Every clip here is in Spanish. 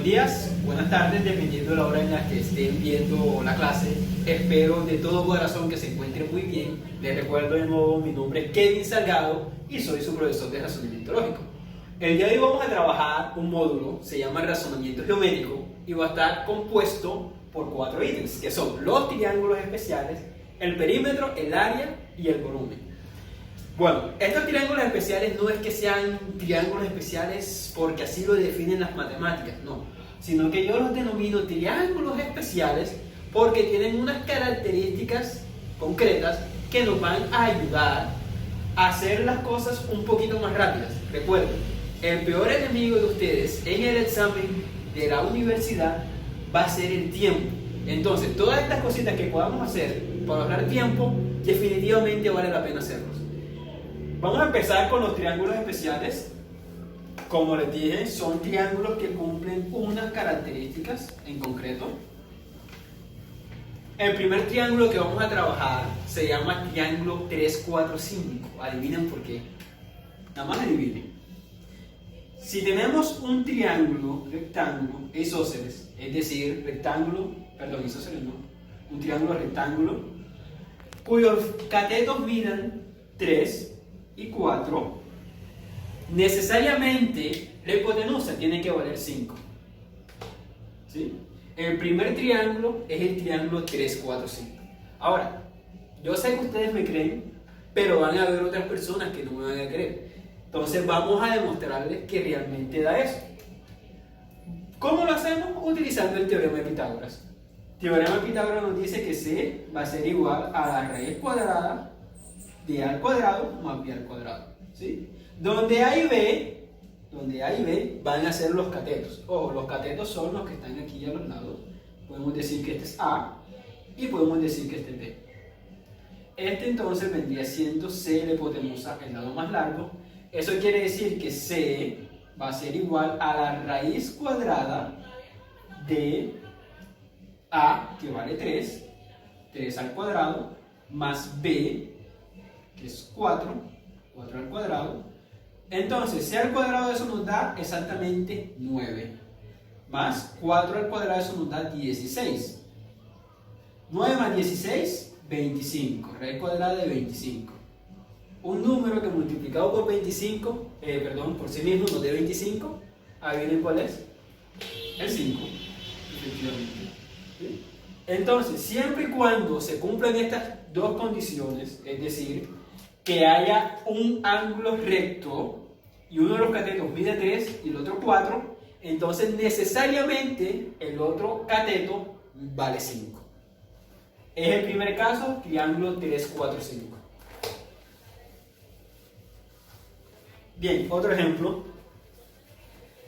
Buenos días, buenas tardes, dependiendo de la hora en la que estén viendo la clase. Espero de todo corazón que se encuentren muy bien. Les recuerdo de nuevo, mi nombre es Kevin Salgado y soy su profesor de razonamiento lógico. El día de hoy vamos a trabajar un módulo, se llama razonamiento geométrico y va a estar compuesto por 4 ítems, que son los triángulos especiales, el perímetro, el área y el volumen. Bueno, estos triángulos especiales no es que sean triángulos especiales porque así lo definen las matemáticas, no, sino que yo los denomino triángulos especiales porque tienen unas características concretas que nos van a ayudar a hacer las cosas un poquito más rápidas. Recuerden, el peor enemigo de ustedes en el examen de la universidad va a ser el tiempo. Entonces, todas estas cositas que podamos hacer para ahorrar tiempo, definitivamente vale la pena hacerlos. Vamos a empezar con los triángulos especiales. Como les dije, son triángulos que cumplen unas características en concreto. El primer triángulo que vamos a trabajar se llama triángulo 3, 4, 5. Adivinen por qué. Nada más adivinen. Si tenemos un triángulo rectángulo isósceles, es decir, isósceles no, un triángulo rectángulo, cuyos catetos midan 3 y 4, necesariamente la hipotenusa tiene que valer 5. ¿Sí? El primer triángulo es el triángulo 3, 4, 5. Ahora, yo sé que ustedes me creen, pero van a haber otras personas que no me van a creer. Entonces vamos a demostrarles que realmente da eso. ¿Cómo lo hacemos? Utilizando el teorema de Pitágoras. El teorema de Pitágoras nos dice que C va a ser igual a la raíz cuadrada de A al cuadrado más B al cuadrado, ¿sí? Donde A y B van a ser los catetos. Ojo, los catetos son los que están aquí a los lados. Podemos decir que este es A y podemos decir que este es B. Este entonces vendría siendo C la hipotenusa, el lado más largo. Eso quiere decir que C va a ser igual a la raíz cuadrada de A, que vale 3 al cuadrado, más B, que es 4 al cuadrado. Entonces, C al cuadrado de eso nos da exactamente 9, más 4 al cuadrado de eso nos da 16. 9 más 16, 25, raíz cuadrada de 25. Un número que multiplicado por 25, por sí mismo nos dé 25, ¿adivinen cuál es? El 5, efectivamente. ¿Sí? Entonces, siempre y cuando se cumplan estas dos condiciones, es decir, que haya un ángulo recto y uno de los catetos mide 3 y el otro 4, entonces necesariamente el otro cateto vale 5. Es el primer caso, triángulo 3, 4, 5. Bien, otro ejemplo.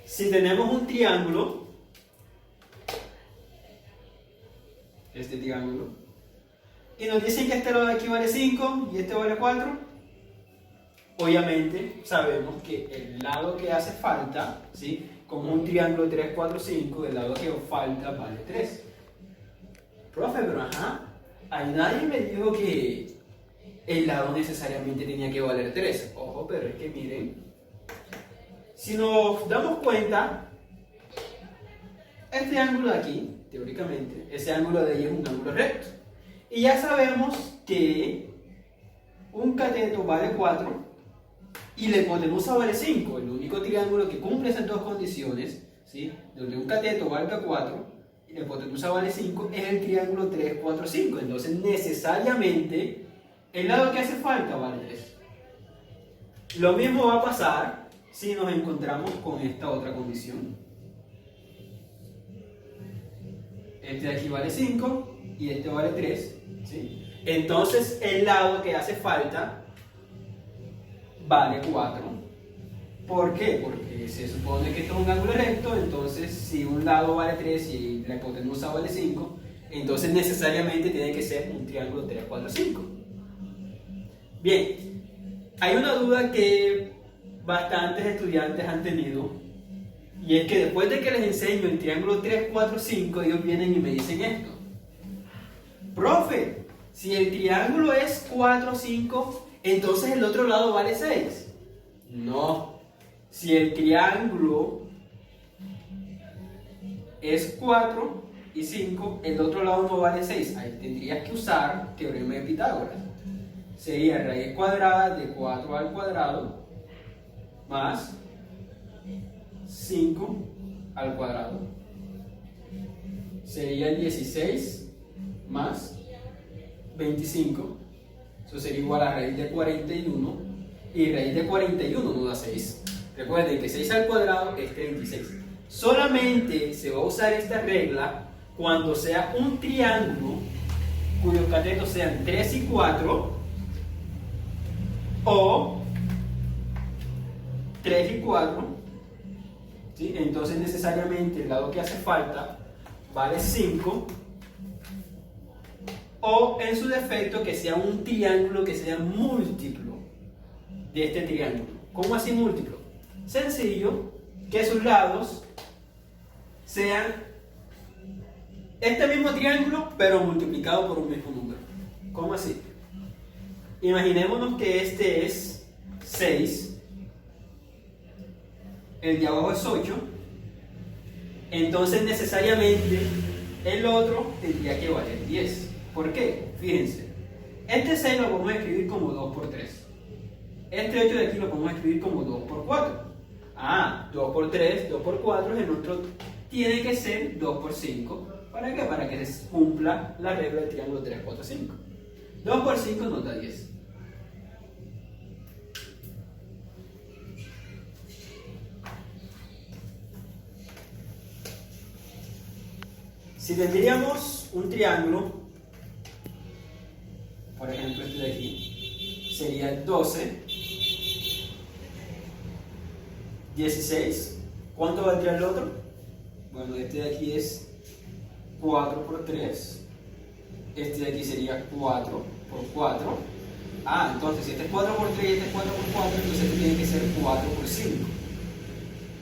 Si tenemos un triángulo, este triángulo, y nos dicen que este lado de aquí vale 5 y este vale 4, obviamente sabemos que el lado que hace falta, ¿sí? Como un triángulo 3, 4, 5, el lado que falta vale 3. Profe, pero ahí nadie me dijo que el lado necesariamente tenía que valer 3. Ojo, pero es que miren, si nos damos cuenta, este ángulo de aquí, teóricamente, ese ángulo de ahí es un ángulo recto. Y ya sabemos que un cateto vale 4 y la hipotenusa vale 5. El único triángulo que cumple esas dos condiciones, ¿sí? Donde un cateto valga 4 y la hipotenusa vale 5, es el triángulo 3, 4, 5. Entonces, necesariamente, el lado que hace falta vale 3. Lo mismo va a pasar si nos encontramos con esta otra condición. Este de aquí vale 5 y este vale 3, ¿sí? Entonces el lado que hace falta vale 4. ¿Por qué? Porque se supone que esto es un ángulo recto, entonces si un lado vale 3 y la hipotenusa vale 5, entonces necesariamente tiene que ser un triángulo 3, 4, 5. Bien, hay una duda que bastantes estudiantes han tenido, y es que después de que les enseño el triángulo 3, 4, 5, ellos vienen y me dicen esto: profe, si el triángulo es 4, 5, entonces el otro lado vale 6. No, si el triángulo es 4 y 5, el otro lado no vale 6. Ahí tendrías que usar teorema de Pitágoras. Sería raíz cuadrada de 4 al cuadrado más 5 al cuadrado. Sería 16 más 25. Eso sería igual a raíz de 41. Y raíz de 41 no da 6. Recuerden que 6 al cuadrado es 36. Solamente se va a usar esta regla cuando sea un triángulo cuyos catetos sean 3 y 4 o 3 y 4. ¿Sí? Entonces necesariamente el lado que hace falta vale 5, o en su defecto que sea un triángulo que sea múltiplo de este triángulo. ¿Cómo así múltiplo? Sencillo, que sus lados sean este mismo triángulo pero multiplicado por un mismo número. ¿Cómo así? Imaginémonos que este es 6, el de abajo es 8, entonces necesariamente el otro tendría que valer 10. ¿Por qué? Fíjense, este 6 lo podemos escribir como 2 por 3. Este 8 de aquí lo podemos escribir como 2 por 4. 2 por 3, 2 por 4, el otro tiene que ser 2 por 5. ¿Para qué? Para que se cumpla la regla del triángulo 3, 4, 5. 2 por 5 nos da 10. Si tendríamos un triángulo, por ejemplo este de aquí, sería 12, 16, ¿cuánto valdría el otro? Bueno, este de aquí es 4 por 3, este de aquí sería 4 por 4, entonces si este es 4 por 3 y este es 4 por 4, entonces este tiene que ser 4 por 5,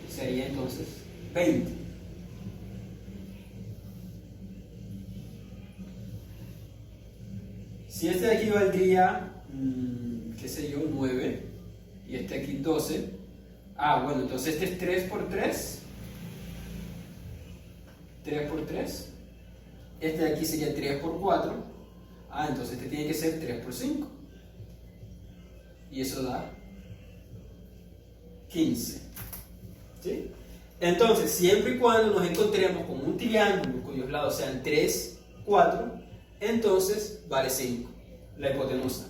sería entonces 20. Si este de aquí valdría, qué sé yo, 9, y este de aquí 12, bueno, entonces este es 3 por 3, 3 por 3, este de aquí sería 3 por 4, entonces este tiene que ser 3 por 5, y eso da 15, ¿sí? Entonces, siempre y cuando nos encontremos con un triángulo cuyos lados sean 3, 4, entonces vale 5, la hipotenusa.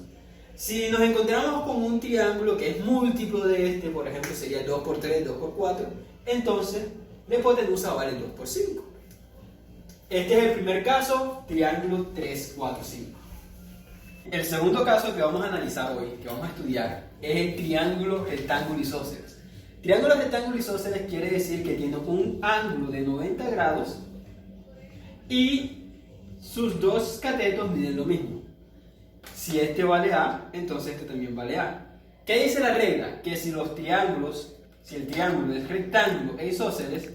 Si nos encontramos con un triángulo que es múltiplo de este, por ejemplo sería 2 por 3, 2 por 4, entonces la hipotenusa vale 2 por 5. Este es el primer caso, triángulo 3, 4, 5. El segundo caso que vamos a analizar hoy, que vamos a estudiar, es el triángulo rectángulo isósceles. Triángulo rectángulo isósceles quiere decir que tiene un ángulo de 90 grados y sus dos catetos miden lo mismo. Si este vale A, entonces este también vale A. ¿Qué dice la regla? Que si el triángulo es rectángulo e isósceles,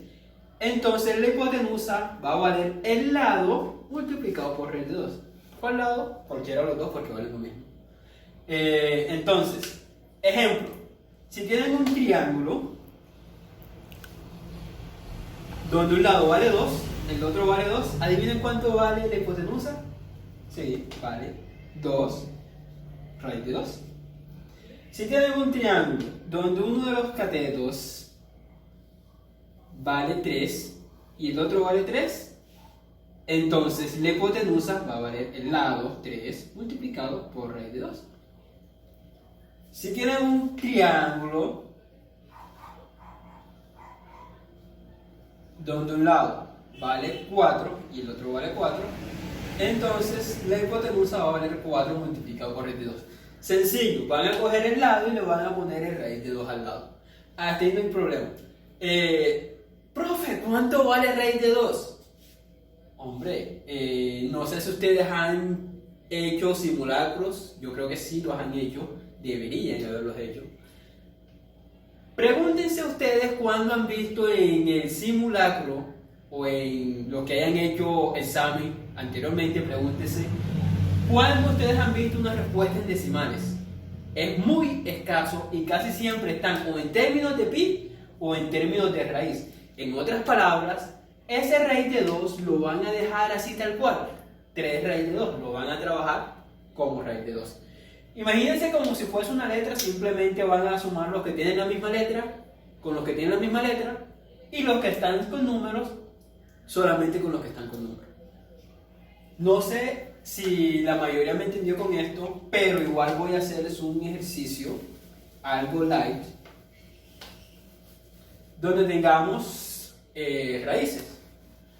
entonces la hipotenusa va a valer el lado multiplicado por raíz de 2. ¿Cuál lado? Cualquiera de los dos porque vale lo mismo. Entonces, ejemplo, si tienen un triángulo donde un lado vale 2, el otro vale 2, ¿adivinen cuánto vale la hipotenusa? Sí, vale 2 raíz de 2. Si tienen un triángulo donde uno de los catetos vale 3 y el otro vale 3, entonces la hipotenusa va a valer el lado 3 multiplicado por raíz de 2. Si tienen un triángulo donde un lado vale 4 y el otro vale 4, entonces la hipotenusa va a valer 4 multiplicado por raíz de 2. Sencillo, van a coger el lado y le van a poner el raíz de 2 al lado. Hasta ahí no hay problema. Profe, ¿cuánto vale raíz de 2? Hombre, no sé si ustedes han hecho simulacros, yo creo que sí los han hecho, deberían haberlos hecho. Pregúntense ustedes cuándo han visto en el simulacro o en lo que hayan hecho examen anteriormente, pregúntense cuándo ustedes han visto una respuesta en decimales. Es muy escaso y casi siempre están o en términos de pi o en términos de raíz. En otras palabras, Ese raíz de 2 lo van a dejar así tal cual. 3 raíz de 2 lo van a trabajar como raíz de 2. Imagínense como si fuese una letra, simplemente van a sumar los que tienen la misma letra con los que tienen la misma letra y los que están con números solamente con los que están con números. No sé si la mayoría me entendió con esto, pero igual voy a hacerles un ejercicio, algo light, donde tengamos raíces.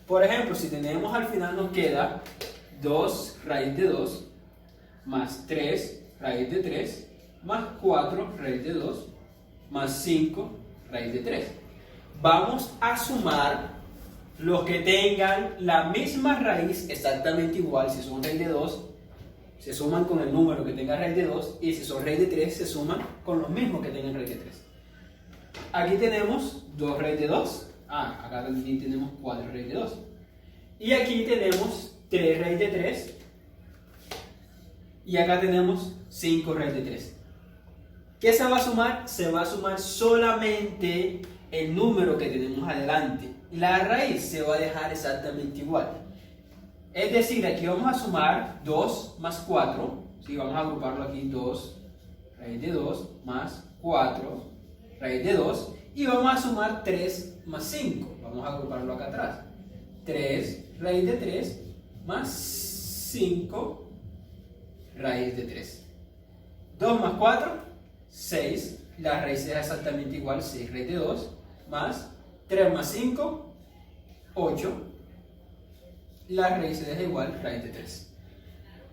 Por ejemplo, si tenemos al final nos queda 2 raíz de 2 más 3 raíz de 3 más 4 raíz de 2 más 5 raíz de 3. Vamos a sumar los que tengan la misma raíz exactamente igual. Si son raíz de 2 se suman con el número que tenga raíz de 2, y si son raíz de 3 se suman con los mismos que tengan raíz de 3. Aquí tenemos 2 raíz de 2. Acá también tenemos 4 raíz de 2. Y aquí tenemos 3 raíz de 3. Y acá tenemos 5 raíz de 3. ¿Qué se va a sumar? Se va a sumar solamente el número que tenemos adelante. La raíz se va a dejar exactamente igual. Es decir, aquí vamos a sumar 2 más 4. ¿Sí? Vamos a agruparlo aquí, 2 raíz de 2 más 4 raíz de 2. Y vamos a sumar 3 más 5. Vamos a agruparlo acá atrás. 3 raíz de 3 más 5 raíz de 3. 2 más 4, 6. La raíz es exactamente igual, 6 raíz de 2 más 3 más 5, 8. La raíz se deja igual, raíz de 3.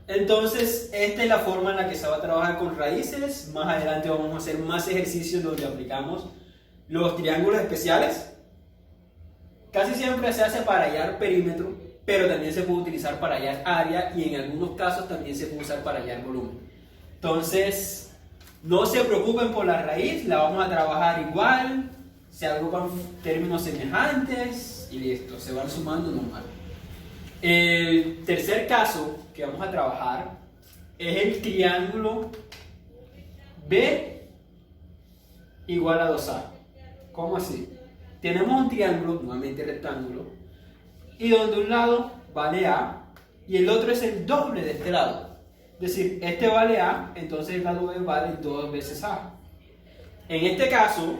Entonces, esta es la forma en la que se va a trabajar con raíces. Más adelante vamos a hacer más ejercicios donde aplicamos los triángulos especiales. Casi siempre se hace para hallar perímetro, pero también se puede utilizar para hallar área, y en algunos casos también se puede usar para hallar volumen. Entonces, no se preocupen por la raíz, la vamos a trabajar igual, se agrupan términos semejantes y listo, se van sumando normal. El tercer caso que vamos a trabajar es el triángulo B igual a 2A. ¿Cómo así? Tenemos un triángulo, nuevamente rectángulo, y donde un lado vale A y el otro es el doble de este lado. Es decir, este vale A, entonces el lado B vale 2 veces A. En este caso,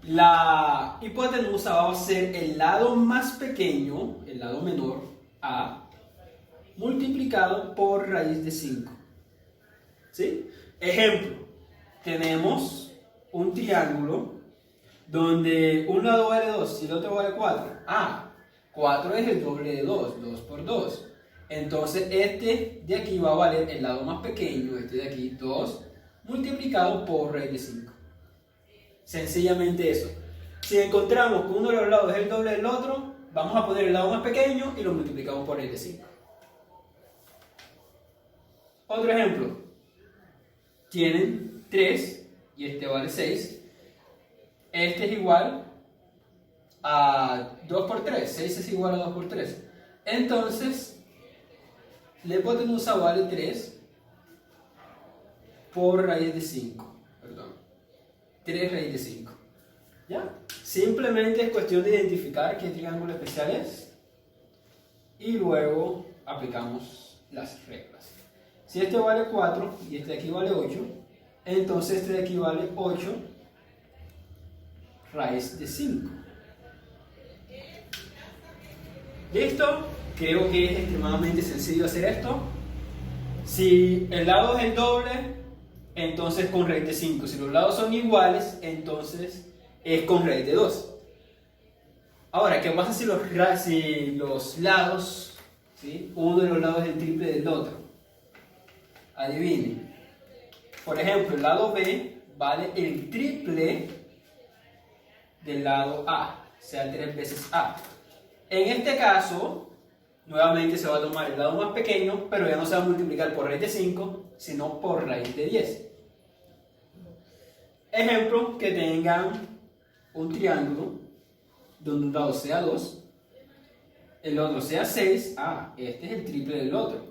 la hipotenusa va a ser el lado más pequeño, el lado menor, A, multiplicado por raíz de 5. ¿Sí? Ejemplo, tenemos un triángulo donde un lado vale 2 y el otro vale 4. 4 es el doble de 2, 2 por 2. Entonces este de aquí va a valer el lado más pequeño, este de aquí, 2, multiplicado por raíz de 5. Sencillamente eso. Si encontramos que uno de los lados es el doble del otro, vamos a poner el lado más pequeño y lo multiplicamos por raíz de 5. Otro ejemplo. Tienen 3 y este vale 6. Este es igual a 2 por 3. 6 es igual a 2 por 3. Entonces, la hipotenusa vale 3 por raíz de 5. Perdón. 3 raíz de 5. ¿Ya? Simplemente es cuestión de identificar qué triángulo especial es y luego aplicamos las reglas. Si este vale 4 y este de aquí vale 8, entonces este de aquí vale 8 raíz de 5. ¿Listo? Creo que es extremadamente sencillo hacer esto. Si el lado es el doble, entonces con raíz de 5. Si los lados son iguales, entonces es con raíz de 2. Ahora, ¿qué pasa si los lados, ¿sí? Uno de los lados es el triple del otro? Adivinen. Por ejemplo, el lado B vale el triple del lado A, o sea, 3 veces A. En este caso, nuevamente se va a tomar el lado más pequeño, pero ya no se va a multiplicar por raíz de 5, sino por raíz de 10. Ejemplo, que tengan un triángulo donde un lado sea 2, el otro sea 6, este es el triple del otro.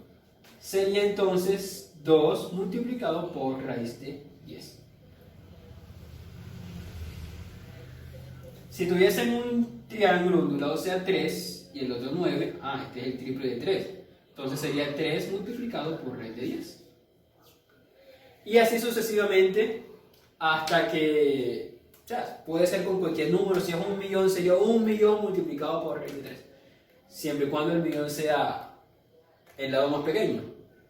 Sería entonces 2 multiplicado por raíz de 10. Si tuviesen un triángulo, un lado sea 3 y el otro 9, este es el triple de 3. Entonces sería 3 multiplicado por raíz de 10. Y así sucesivamente hasta que, o sea, puede ser con cualquier número. Si es 1.000.000, sería 1.000.000 multiplicado por raíz de 3. Siempre y cuando el millón sea el lado más pequeño.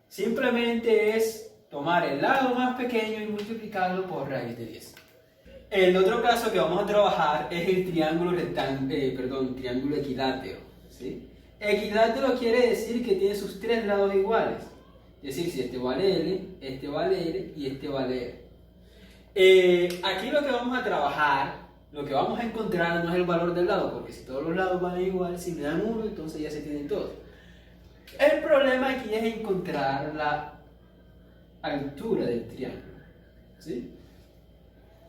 Simplemente es tomar el lado más pequeño y multiplicarlo por raíz de 10. El otro caso que vamos a trabajar es el triángulo triángulo equilátero, ¿sí? Equilátero quiere decir que tiene sus tres lados iguales. Es decir, si este vale L, este vale L y este vale L. Aquí lo que vamos a trabajar, lo que vamos a encontrar no es el valor del lado, porque si todos los lados van igual, si me dan 1, entonces ya se tienen todos. El problema aquí es encontrar la altura del triángulo, ¿sí?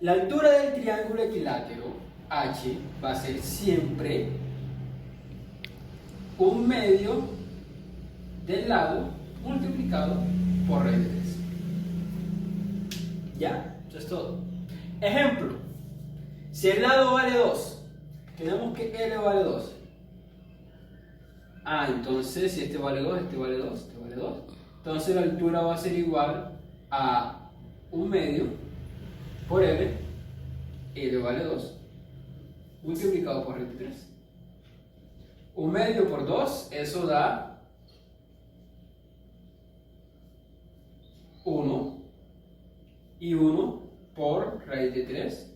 La altura del triángulo equilátero, H, va a ser siempre un medio del lado multiplicado por raíz de 3. ¿Ya? Eso es todo. Ejemplo. Si el lado vale 2, tenemos que L vale 2. Entonces si este vale 2, este vale 2, este vale 2. Entonces la altura va a ser igual a un medio por L, L vale 2, multiplicado por raíz de 3. Un medio por 2, eso da 1. Y 1 por raíz de 3,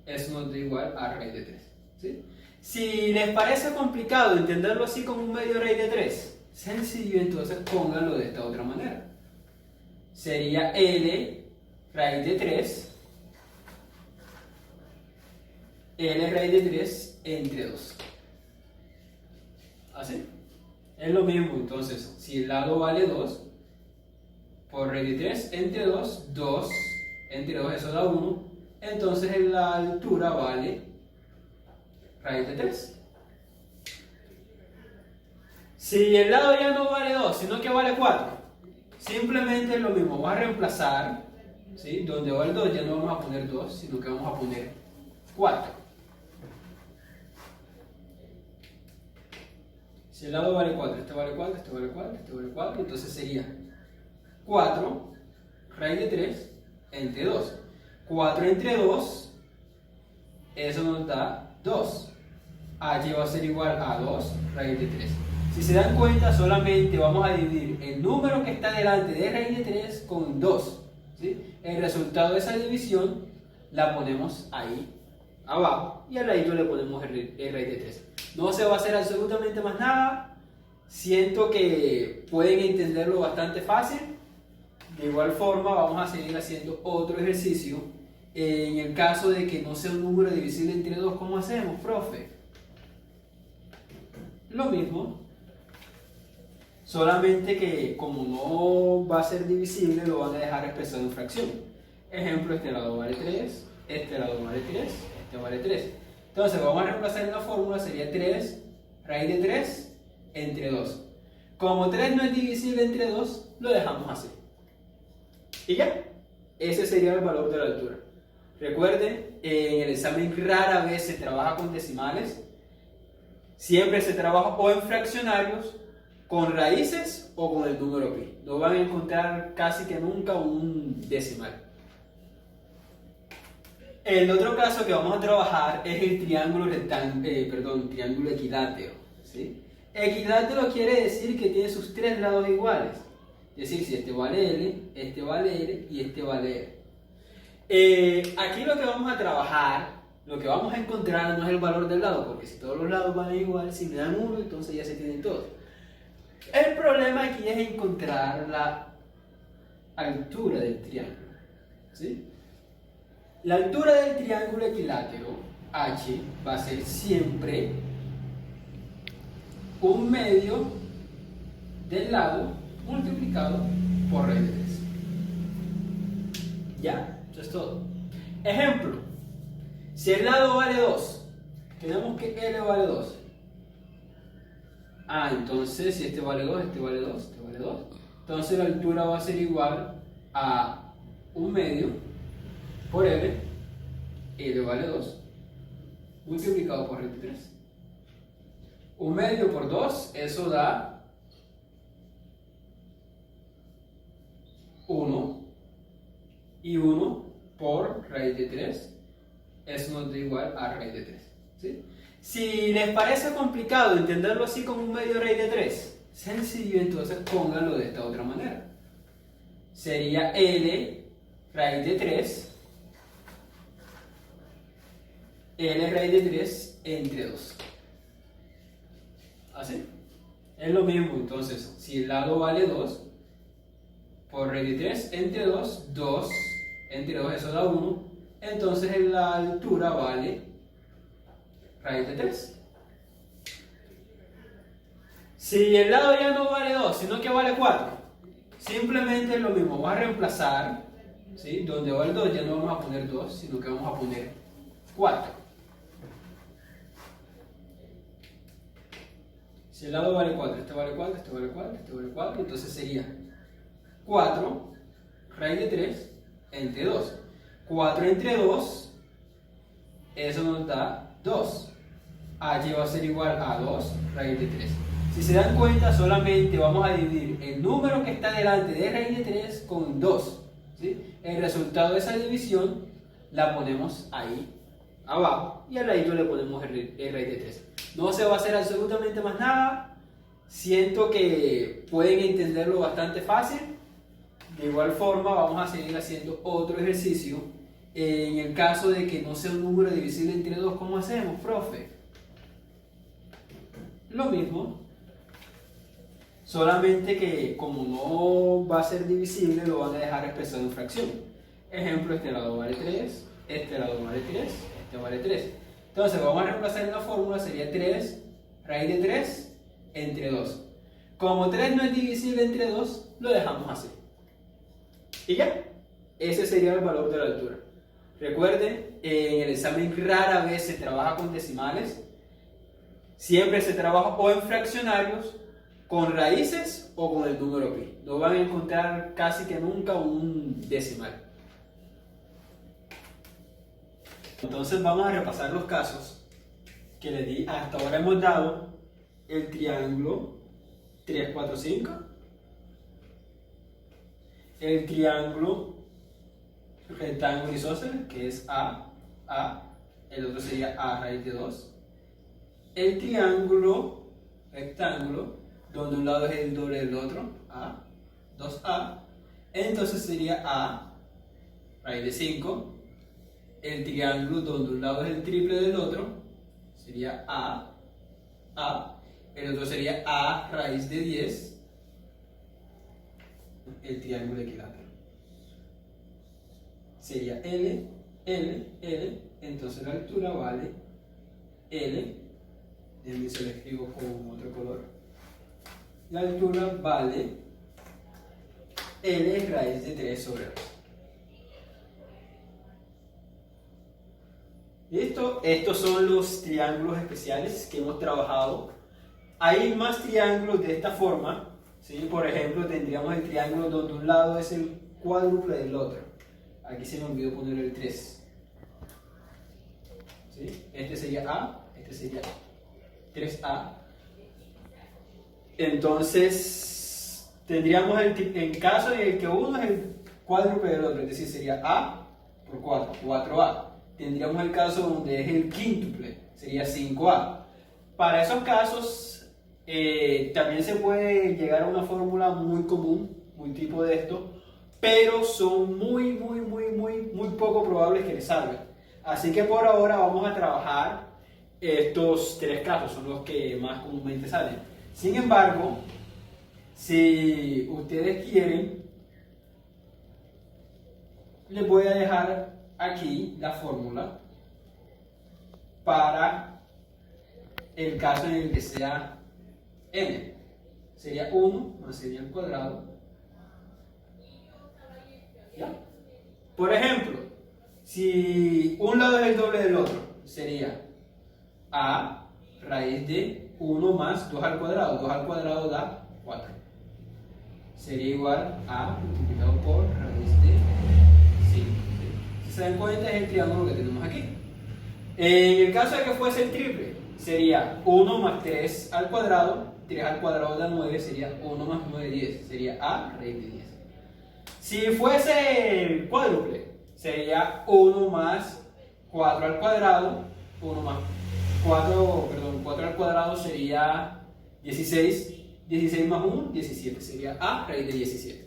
eso nos da igual a raíz de 3. ¿Sí? Si les parece complicado entenderlo así como un medio raíz de 3, sencillo, entonces pónganlo de esta otra manera. Sería L raíz de 3, L raíz de 3 entre 2. ¿Así? Es lo mismo, entonces, si el lado vale 2, por raíz de 3 entre 2, 2 entre 2, eso da 1, entonces la altura vale raíz de 3. Si el lado ya no vale 2, sino que vale 4, simplemente es lo mismo, vamos a reemplazar, ¿sí? Donde va el 2 ya no vamos a poner 2, sino que vamos a poner 4. Si el lado vale 4, este vale 4, este vale 4, este vale 4, entonces sería 4 raíz de 3 entre 2. 4 entre 2, eso nos da 2. H va a ser igual a 2 raíz de 3. Si se dan cuenta, solamente vamos a dividir el número que está delante de raíz de 3 con 2. ¿Sí? El resultado de esa división la ponemos ahí abajo y al ladito le ponemos el raíz de 3. No se va a hacer absolutamente más nada. Siento que pueden entenderlo bastante fácil. De igual forma vamos a seguir haciendo otro ejercicio. En el caso de que no sea un número divisible entre 2, ¿cómo hacemos, profe? Lo mismo, solamente que como no va a ser divisible, lo van a dejar expresado en fracción. Ejemplo, este lado vale 3, este lado vale 3, este vale 3. Entonces vamos a reemplazar en la fórmula, sería 3 raíz de 3 entre 2. Como 3 no es divisible entre 2, lo dejamos así. Y ya, ese sería el valor de la altura. Recuerden, en el examen rara vez se trabaja con decimales. Siempre se trabaja o en fraccionarios, con raíces o con el número pi. No van a encontrar casi que nunca un decimal. El otro caso que vamos a trabajar es el triángulo triángulo equilátero, ¿sí? Equilátero quiere decir que tiene sus tres lados iguales. Es decir, si este vale L, este vale L y este vale L. Aquí lo que vamos a trabajar, lo que vamos a encontrar no es el valor del lado, porque si todos los lados van igual, si me dan 1, entonces ya se tienen todos. El problema aquí es encontrar la altura del triángulo, ¿sí? La altura del triángulo equilátero, H, va a ser siempre un medio del lado multiplicado por raíz de 3. ¿Ya? Eso es todo. Ejemplo. Si el lado vale 2, tenemos que L vale 2. Entonces si este vale 2, este vale 2, este vale 2. Entonces la altura va a ser igual a un medio por L, L vale 2, multiplicado por raíz de 3. 1 medio por 2, eso da 1. Y 1 por raíz de 3, eso nos da igual a raíz de 3. ¿Sí? Si les parece complicado entenderlo así como 1 medio raíz de 3, sencillo, entonces pónganlo de esta otra manera. Sería L raíz de 3, L raíz de 3 entre 2. ¿Así? Es lo mismo, entonces, si el lado vale 2, por raíz de 3 entre 2, 2 entre 2, eso da 1, entonces la altura vale raíz de 3. Si el lado ya no vale 2, sino que vale 4, simplemente es lo mismo, vamos a reemplazar, ¿sí? Donde va el 2 ya no vamos a poner 2, sino que vamos a poner 4. Si el lado vale 4, este vale 4, este vale 4, este vale 4, entonces sería 4 raíz de 3 entre 2. 4 entre 2, eso nos da 2. H va a ser igual a 2 raíz de 3. Si se dan cuenta, solamente vamos a dividir el número que está delante de raíz de 3 con 2. ¿Sí? El resultado de esa división la ponemos ahí abajo y al ladito le ponemos el raíz de 3. No se va a hacer absolutamente más nada. Siento que pueden entenderlo bastante fácil. De igual forma vamos a seguir haciendo otro ejercicio. En el caso de que no sea un número divisible entre 2, ¿cómo hacemos, profe? Lo mismo, solamente que como no va a ser divisible, lo van a dejar expresado en fracción. Ejemplo, este lado vale 3, este lado vale 3, este vale 3. Entonces vamos a reemplazar en la fórmula, sería 3 raíz de 3 entre 2. Como 3 no es divisible entre 2, lo dejamos así. Y ya, ese sería el valor de la altura. Recuerden, en el examen rara vez se trabaja con decimales. Siempre se trabaja o en fraccionarios, con raíces o con el número pi. No van a encontrar casi que nunca un decimal. Entonces vamos a repasar los casos que les di. Hasta ahora hemos dado el triángulo 3, 4, 5. El triángulo rectángulo isósceles, que es A. El otro sería A raíz de 2. El triángulo rectángulo, donde un lado es el doble del otro, A, 2A, entonces sería A raíz de 5. El triángulo donde un lado es el triple del otro, sería A, el otro sería A raíz de 10. El triángulo equilátero sería L, entonces la altura vale L. Déjenme se lo escribo con otro color. La altura vale L raíz de 3 sobre 2. ¿Listo? Estos son los triángulos especiales que hemos trabajado. Hay más triángulos de esta forma. ¿Sí? Por ejemplo, tendríamos el triángulo donde un lado es el cuádruple del otro. Aquí se me olvidó poner el 3. ¿Sí? Este sería A, este sería 3A. Entonces, tendríamos en caso de que uno es el cuádruple del otro, es decir, sería A por 4, 4A. Tendríamos el caso donde es el quíntuple, sería 5A. Para esos casos, también se puede llegar a una fórmula muy común, muy tipo de esto, pero son muy poco probables que les salgan. Así que por ahora vamos a trabajar estos 3 casos, son los que más comúnmente salen. Sin embargo, si ustedes quieren, les voy a dejar aquí la fórmula para el caso en el que sea n. Sería 1 más sería el cuadrado. ¿Ya? Por ejemplo, si un lado es el doble del otro, sería A raíz de 1 más 2 al cuadrado. 2 al cuadrado da 4. Sería igual a multiplicado por raíz de 5. Si se dan cuenta, es el triángulo que tenemos aquí. En el caso de que fuese el triple, sería 1 más 3 al cuadrado. 3 al cuadrado da 9, sería 1 más 9, 10. Sería a raíz de 10. Si fuese cuádruple, sería 1 más 4 al cuadrado. 4 al cuadrado sería 16. 16 más 1, 17. Sería a raíz de 17.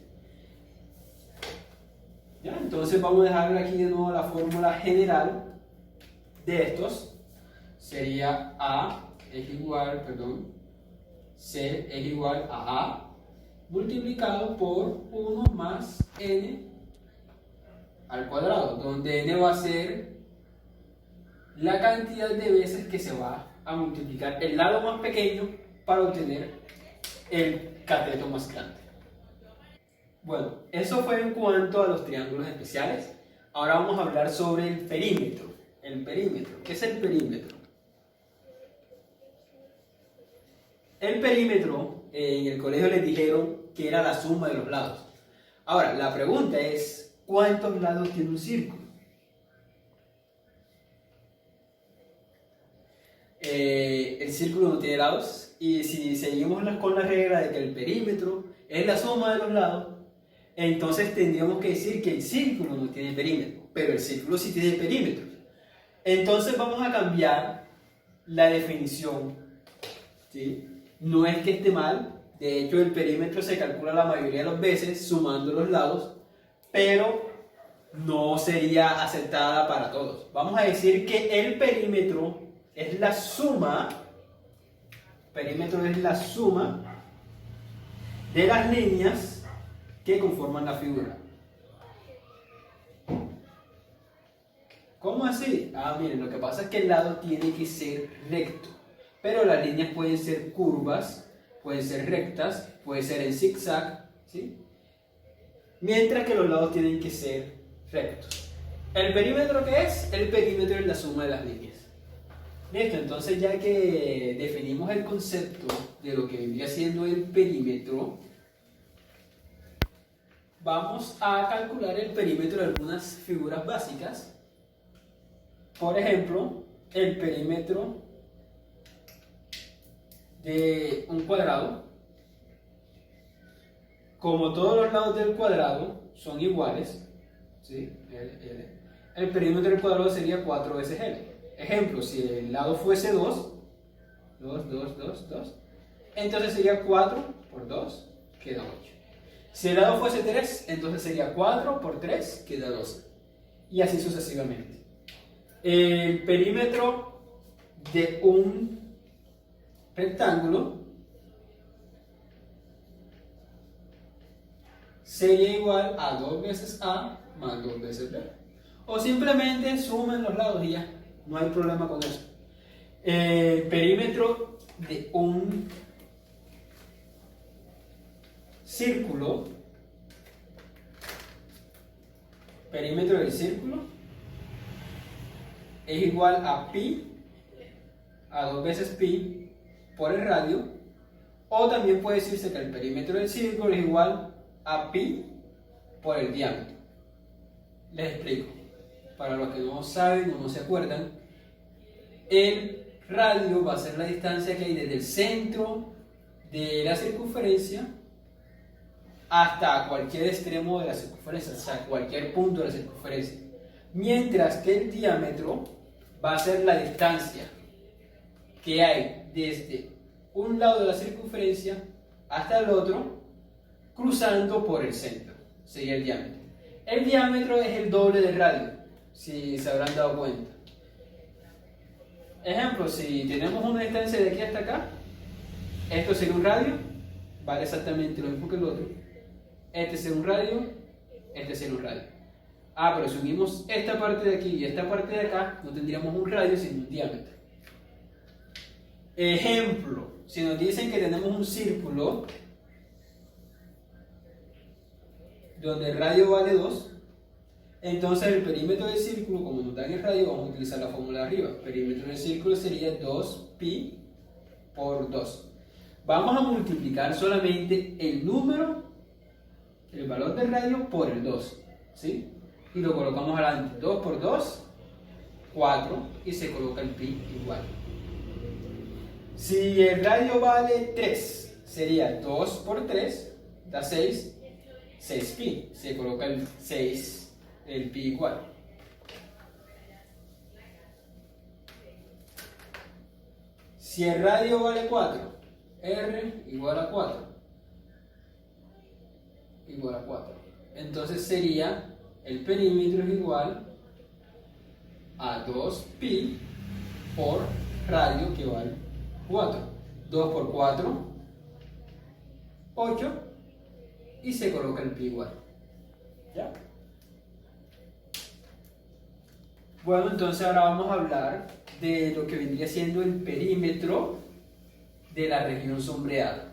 ¿Ya? Entonces vamos a dejar aquí de nuevo la fórmula general de estos. Sería C es igual a multiplicado por 1 más n al cuadrado, donde n va a ser la cantidad de veces que se va a multiplicar el lado más pequeño para obtener el cateto más grande. Bueno, eso fue en cuanto a los triángulos especiales. Ahora vamos a hablar sobre el perímetro. El perímetro, ¿qué es el perímetro? El perímetro, en el colegio les dijeron que era la suma de los lados. Ahora, la pregunta es, ¿cuántos lados tiene un círculo? El círculo no tiene lados, y si seguimos con la regla de que el perímetro es la suma de los lados, entonces tendríamos que decir que el círculo no tiene perímetro, pero el círculo sí tiene perímetro. Entonces vamos a cambiar la definición, ¿sí? No es que esté mal, de hecho el perímetro se calcula la mayoría de las veces sumando los lados, pero no sería aceptada para todos. Vamos a decir que el perímetro es la suma, de las líneas que conforman la figura. ¿Cómo así? Miren, lo que pasa es que el lado tiene que ser recto, pero las líneas pueden ser curvas, pueden ser rectas, pueden ser en zigzag, ¿sí? Mientras que los lados tienen que ser rectos. ¿El perímetro qué es? El perímetro es la suma de las líneas. Listo, entonces ya que definimos el concepto de lo que vendría siendo el perímetro, vamos a calcular el perímetro de algunas figuras básicas. Por ejemplo, el perímetro de un cuadrado. Como todos los lados del cuadrado son iguales, ¿sí? El perímetro del cuadrado sería 4 veces L. Ejemplo, si el lado fuese 2, entonces sería 4 por 2, queda 8. Si el lado fuese 3, entonces sería 4 por 3, queda 12. Y así sucesivamente. El perímetro de un rectángulo sería igual a 2 veces A más 2 veces B. O simplemente sumen los lados y ya, no hay problema con eso. El perímetro de un círculo, perímetro del círculo es igual a pi, a 2 veces pi por el radio, o también puede decirse que el perímetro del círculo es igual a pi por el diámetro. Les explico, para los que no saben o no se acuerdan, el radio va a ser la distancia que hay desde el centro de la circunferencia hasta cualquier extremo de la circunferencia, o sea, cualquier punto de la circunferencia. Mientras que el diámetro va a ser la distancia que hay desde un lado de la circunferencia hasta el otro, cruzando por el centro. Sería el diámetro. El diámetro es el doble del radio, si se habrán dado cuenta. Ejemplo, si tenemos una distancia de aquí hasta acá, esto sería un radio, vale exactamente lo mismo que el otro. Este sería un radio, este sería un radio. Pero si unimos esta parte de aquí y esta parte de acá, no tendríamos un radio sino un diámetro. Ejemplo, si nos dicen que tenemos un círculo donde el radio vale 2, entonces el perímetro del círculo, como nos dan el radio, vamos a utilizar la fórmula de arriba. El perímetro del círculo sería 2pi por 2. Vamos a multiplicar solamente el número, el valor del radio por el 2, ¿sí? Y lo colocamos adelante. 2 por 2, 4, y se coloca el pi igual. Si el radio vale 3, sería 2 por 3, da 6, 6pi. Se coloca el 6, el pi igual. Si el radio vale 4, R igual a 4. Igual a 4. Entonces sería, el perímetro es igual a 2pi por radio, que vale 4. 2 por 4, 8, y se coloca el pi igual. ¿Ya? Bueno, entonces ahora vamos a hablar de lo que vendría siendo el perímetro de la región sombreada.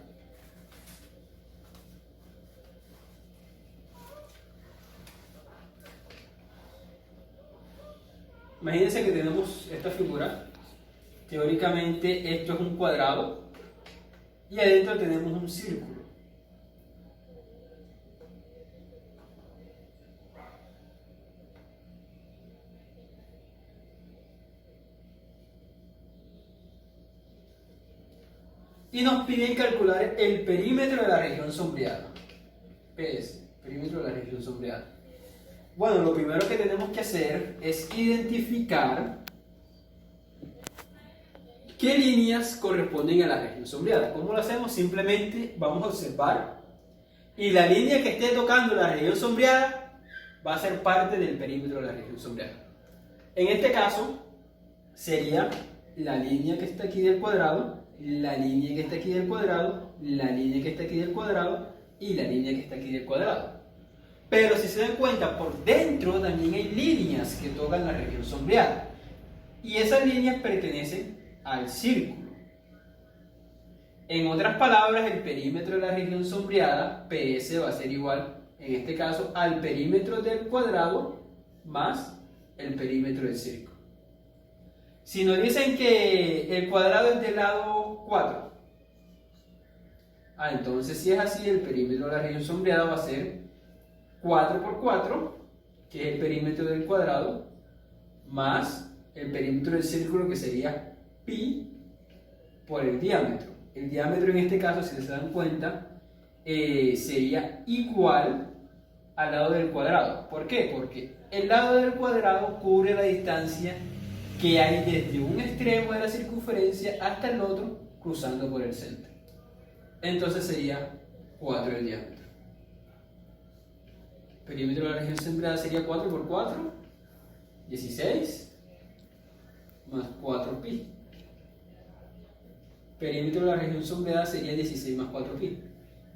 Imagínense que tenemos esta figura. Teóricamente esto es un cuadrado y adentro tenemos un círculo. Y nos piden calcular el perímetro de la región sombreada. PS, perímetro de la región sombreada. Bueno, lo primero que tenemos que hacer es identificar qué líneas corresponden a la región sombreada. ¿Cómo lo hacemos? Simplemente vamos a observar y la línea que esté tocando la región sombreada va a ser parte del perímetro de la región sombreada. En este caso sería la línea que está aquí del cuadrado, la línea que está aquí del cuadrado, la línea que está aquí del cuadrado y la línea que está aquí del cuadrado. Pero si se dan cuenta, por dentro también hay líneas que tocan la región sombreada. Y esas líneas pertenecen al círculo. En otras palabras, el perímetro de la región sombreada, PS, va a ser igual, en este caso, al perímetro del cuadrado más el perímetro del círculo. Si nos dicen que el cuadrado es del lado 4, entonces si es así, el perímetro de la región sombreada va a ser 4 por 4, que es el perímetro del cuadrado, más el perímetro del círculo, que sería pi por el diámetro. El diámetro en este caso, si se dan cuenta, sería igual al lado del cuadrado. ¿Por qué? Porque el lado del cuadrado cubre la distancia que hay desde un extremo de la circunferencia hasta el otro, cruzando por el centro. Entonces sería 4 el diámetro. Perímetro de la región sombreada sería 4 por 4, 16, más 4pi. Perímetro de la región sombreada sería 16 más 4pi.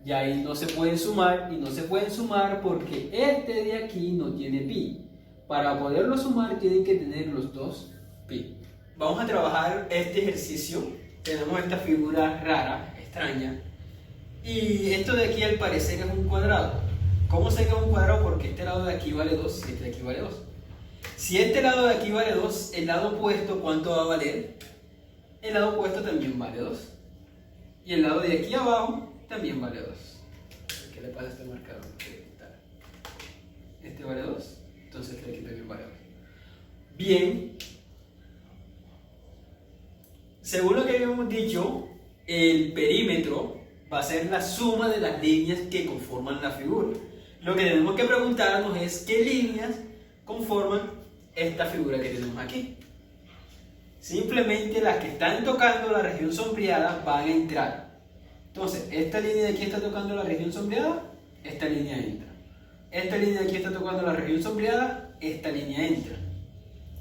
Y ahí no se pueden sumar, y no se pueden sumar porque este de aquí no tiene pi. Para poderlo sumar tienen que tener los dos pi. Vamos a trabajar este ejercicio. Tenemos esta figura rara, extraña. Y esto de aquí al parecer es un cuadrado. ¿Cómo sé que es un cuadrado? Porque este lado de aquí vale 2 y este de aquí vale 2. Si este lado de aquí vale 2, el lado opuesto, ¿cuánto va a valer? El lado opuesto también vale 2. Y el lado de aquí abajo también vale 2. ¿Qué le pasa a este marcador? Este vale 2, entonces este de aquí también vale 2. Bien. Según lo que habíamos dicho, el perímetro va a ser la suma de las líneas que conforman la figura. Lo que tenemos que preguntarnos es qué líneas conforman esta figura que tenemos aquí. Simplemente las que están tocando la región sombreada van a entrar. Entonces, esta línea de aquí está tocando la región sombreada, esta línea entra. Esta línea de aquí está tocando la región sombreada, esta línea entra.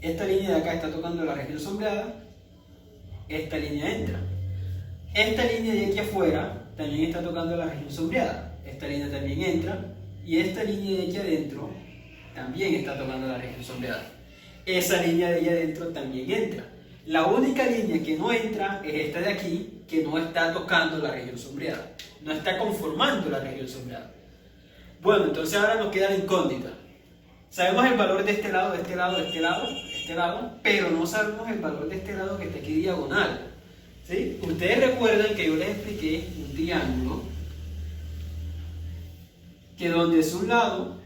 Esta línea de acá está tocando la región sombreada, esta línea entra. Esta línea de aquí afuera también está tocando la región sombreada, esta línea también entra. Y esta línea de aquí adentro también está tocando la región sombreada. Esa línea de ahí adentro también entra. La única línea que no entra es esta de aquí, que no está tocando la región sombreada. No está conformando la región sombreada. Bueno, entonces ahora nos queda la incógnita. Sabemos el valor de este lado, de este lado, de este lado, de este lado, pero no sabemos el valor de este lado que está aquí diagonal. ¿Sí? Ustedes recuerdan que yo les expliqué un triángulo que donde es un lado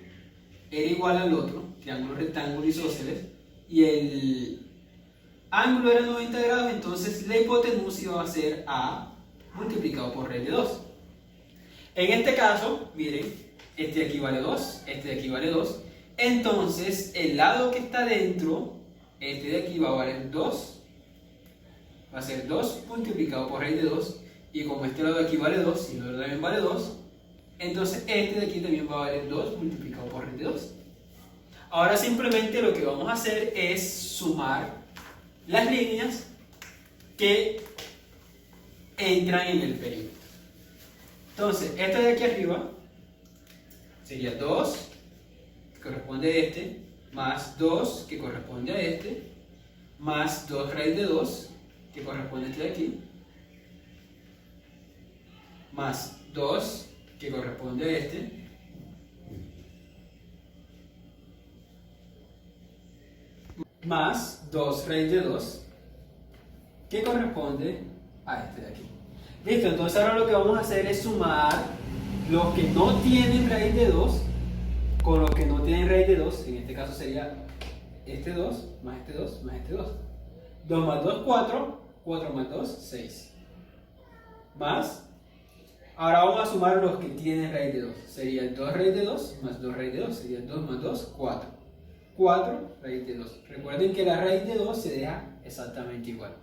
era igual al otro, triángulo rectángulo isósceles, y ángulo era 90 grados, entonces la hipotenusa iba a ser A multiplicado por raíz de 2. En este caso, miren, este de aquí vale 2, este de aquí vale 2. Entonces, el lado que está dentro, este de aquí va a valer 2. Va a ser 2 multiplicado por raíz de 2. Y como este lado de aquí vale 2, y el otro también vale 2, entonces este de aquí también va a valer 2 multiplicado por raíz de 2. Ahora simplemente lo que vamos a hacer es sumar las líneas que entran en el perímetro. Entonces, esta de aquí arriba sería 2, que corresponde a este, más 2, que corresponde a este, más 2 raíz de 2, que corresponde a este de aquí, más 2, que corresponde a este, más 2 raíz de 2, que corresponde a este de aquí. Listo, entonces ahora lo que vamos a hacer es sumar los que no tienen raíz de 2 con los que no tienen raíz de 2. En este caso sería este 2, más este 2, más este 2. 2 más 2, 4. 4 más 2, 6. Más. Ahora vamos a sumar los que tienen raíz de 2. Sería 2 raíz de 2 más 2 raíz de 2. Sería 2 más 2, 4. 4 raíz de 2. Recuerden que la raíz de 2 se deja exactamente igual.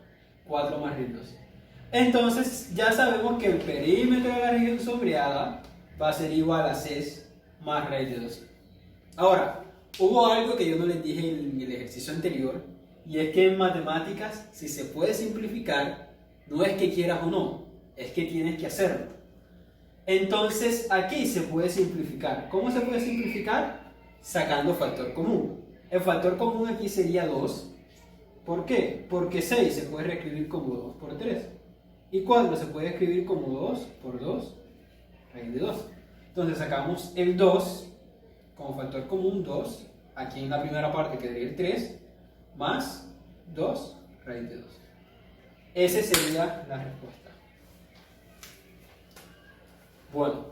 4 más raíz de 2. Entonces ya sabemos que el perímetro de la región sombreada va a ser igual a 6 más raíz de 2. Ahora, hubo algo que yo no les dije en el ejercicio anterior, y es que en matemáticas, si se puede simplificar, no es que quieras o no, es que tienes que hacerlo. Entonces aquí se puede simplificar. ¿Cómo se puede simplificar? Sacando factor común. El factor común aquí sería 2. ¿Por qué? Porque 6 se puede reescribir como 2 por 3. Y 4 se puede escribir como 2 por 2, raíz de 2. Entonces sacamos el 2 como factor común, 2. Aquí en la primera parte quedaría el 3, más 2 raíz de 2. Esa sería la respuesta. Bueno.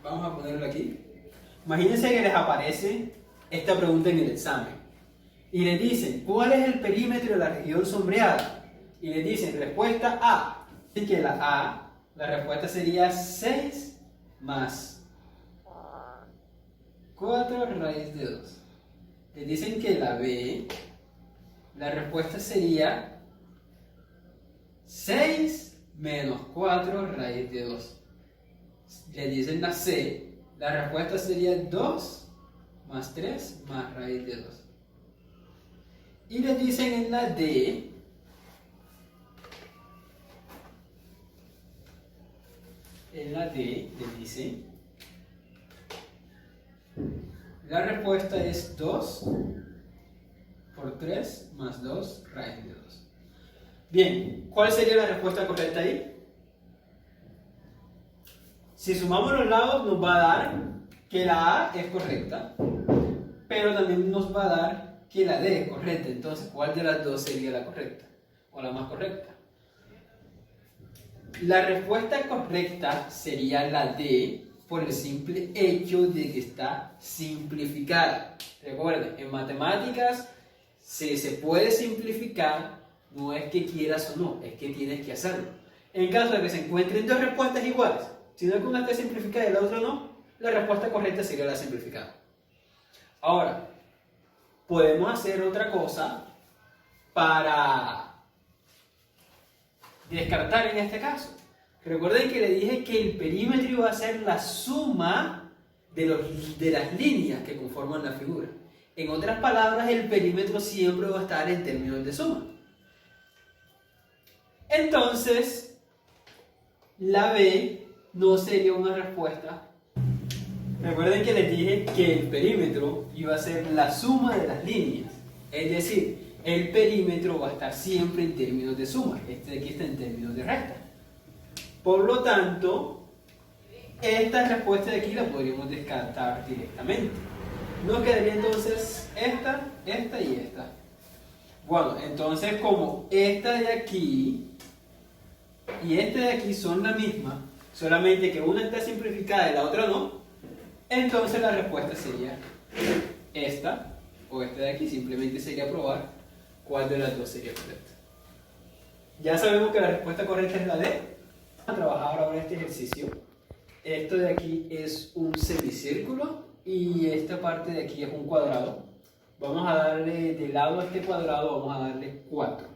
Vamos a ponerlo aquí. Imagínense que les aparece esta pregunta en el examen. Y les dicen, ¿cuál es el perímetro de la región sombreada? Y les dicen, respuesta A. Así que la A, la respuesta sería 6 más 4 raíz de 2. Les dicen que la B, la respuesta sería 6 menos 4 raíz de 2. Les dicen la C, la respuesta sería 2 más 3 más raíz de 2. Y les dicen en la D, les dicen, la respuesta es 2 por 3 más 2 raíz de 2. Bien, ¿cuál sería la respuesta correcta ahí? Si sumamos los lados nos va a dar que la A es correcta, pero también nos va a dar que la D es correcta. Entonces, ¿cuál de las dos sería la correcta? O la más correcta. La respuesta correcta sería la D por el simple hecho de que está simplificada. Recuerden, en matemáticas, si se puede simplificar, no es que quieras o no, es que tienes que hacerlo. En caso de que se encuentren dos respuestas iguales, si no es que una esté simplificada y la otra no, la respuesta correcta sería la simplificada. Ahora, podemos hacer otra cosa para descartar en este caso. Recuerden que le dije que el perímetro iba a ser la suma de las líneas que conforman la figura. En otras palabras, el perímetro siempre va a estar en términos de suma. Entonces, la B no sería una respuesta. Recuerden que les dije que el perímetro iba a ser la suma de las líneas. Es decir, el perímetro va a estar siempre en términos de suma. Este de aquí está en términos de resta. Por lo tanto, esta respuesta de aquí la podríamos descartar directamente. Nos quedaría entonces esta y esta. Bueno, entonces como esta de aquí y esta de aquí son la misma, solamente que una está simplificada y la otra no, Entonces la respuesta sería esta o esta de aquí. Simplemente sería probar cuál de las dos sería correcta. Ya sabemos que la respuesta correcta es la D. Vamos a trabajar ahora este ejercicio. Esto de aquí es un semicírculo y esta parte de aquí es un cuadrado. Vamos a darle de lado a este cuadrado, vamos a darle 4.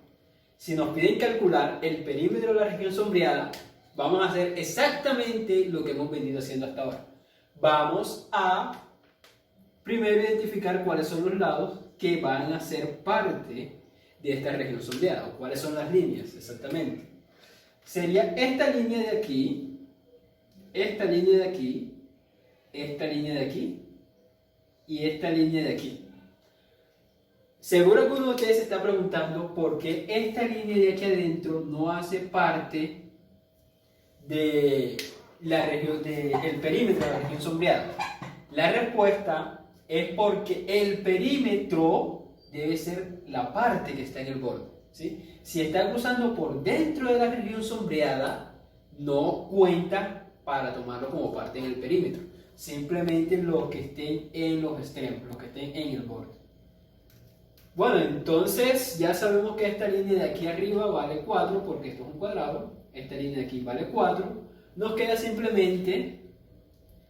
Si nos piden calcular el perímetro de la región sombreada, vamos a hacer exactamente lo que hemos venido haciendo hasta ahora. Vamos a primero identificar cuáles son los lados que van a ser parte de esta región sombreada, o cuáles son las líneas exactamente. Sería esta línea de aquí, esta línea de aquí, esta línea de aquí y esta línea de aquí. Seguro que uno de ustedes se está preguntando por qué esta línea de aquí adentro no hace parte de la región, del perímetro de la región sombreada. La respuesta es porque el perímetro debe ser la parte que está en el borde, ¿sí? Si está cruzando por dentro de la región sombreada, no cuenta para tomarlo como parte en el perímetro. Simplemente los que estén en los extremos, los que estén en el borde. Bueno, entonces ya sabemos que esta línea de aquí arriba vale 4 porque esto es un cuadrado. Esta línea de aquí vale 4. Nos queda simplemente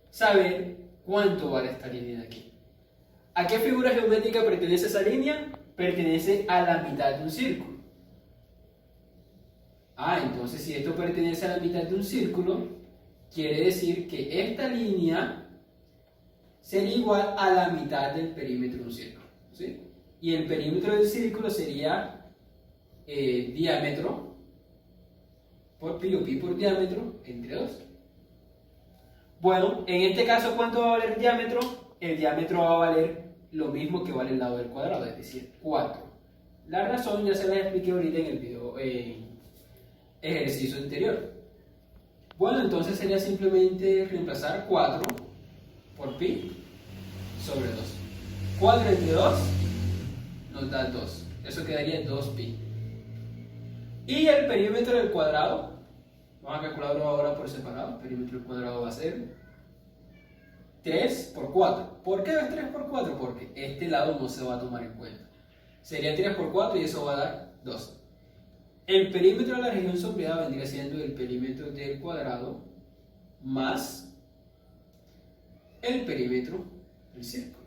saber cuánto vale esta línea de aquí. ¿A qué figura geométrica pertenece esa línea? Pertenece a la mitad de un círculo. Entonces si esto pertenece a la mitad de un círculo, quiere decir que esta línea sería igual a la mitad del perímetro de un círculo, ¿sí? Y el perímetro del círculo sería diámetro por pi o pi por diámetro entre 2. Bueno, en este caso, ¿cuánto va a valer el diámetro? El diámetro va a valer lo mismo que vale el lado del cuadrado, es decir, 4. La razón ya se la expliqué ahorita en el video ejercicio anterior. Bueno, entonces sería simplemente reemplazar 4 por pi sobre 2. 4 entre 2 nos da 2. Eso quedaría 2pi. Y el perímetro del cuadrado, vamos a calcularlo ahora por separado. El perímetro del cuadrado va a ser 3 por 4. ¿Por qué es 3 por 4? Porque este lado no se va a tomar en cuenta. Sería 3 por 4 y eso va a dar 2. El perímetro de la región sombreada vendría siendo el perímetro del cuadrado más el perímetro del círculo.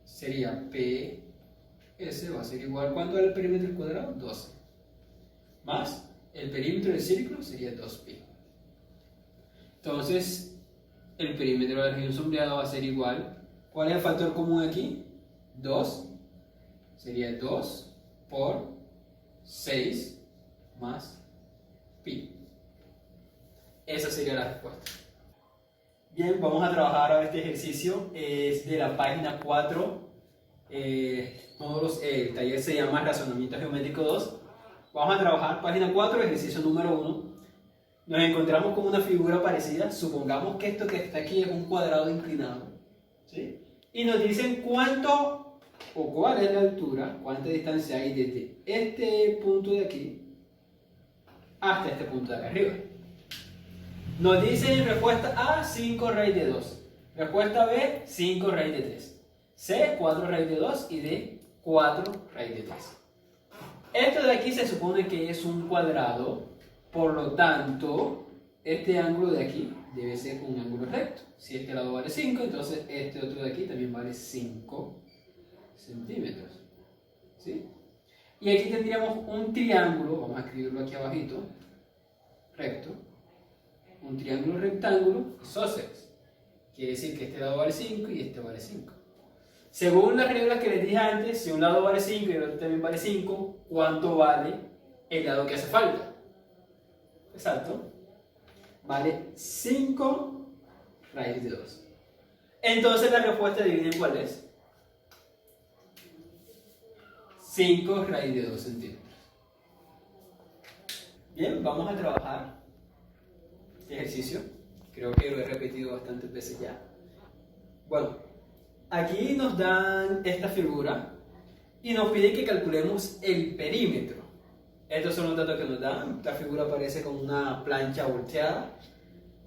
Sería PS va a ser igual, ¿cuánto es el perímetro del cuadrado? 12. Más el perímetro del círculo sería 2pi. Entonces, el perímetro de la región sombreada va a ser igual. ¿Cuál es el factor común aquí? 2. Sería 2 por 6 más pi. Esa sería la respuesta. Bien, vamos a trabajar ahora este ejercicio. Es de la página 4. El taller se llama Razonamiento Geométrico 2. Vamos a trabajar página 4, ejercicio número 1. Nos encontramos con una figura parecida. Supongamos que esto que está aquí es un cuadrado inclinado, ¿sí? Y nos dicen cuánto o cuál es la altura, cuánta distancia hay desde este punto de aquí hasta este punto de acá arriba. Nos dice en respuesta A 5 raíz de 2, respuesta B 5 raíz de 3, C 4 raíz de 2 y D 4 raíz de 3. Esto de aquí se supone que es un cuadrado, por lo tanto este ángulo de aquí debe ser un ángulo recto. Si este lado vale 5, entonces este otro de aquí también vale 5 centímetros, ¿sí? Y aquí tendríamos un triángulo, vamos a escribirlo aquí abajito, recto, un triángulo rectángulo isósceles. Quiere decir que este lado vale 5 y este vale 5. Según las reglas que les dije antes, si un lado vale 5 y el otro también vale 5, ¿cuánto vale el lado que hace falta? Exacto. Vale 5 raíz de 2. Entonces la respuesta, adivinen cuál es. 5 raíz de 2 centímetros. Bien, vamos a trabajar este ejercicio. Creo que lo he repetido bastantes veces ya. Bueno, aquí nos dan esta figura y nos piden que calculemos el perímetro. Estos son los datos que nos dan. Esta figura parece como una plancha volteada,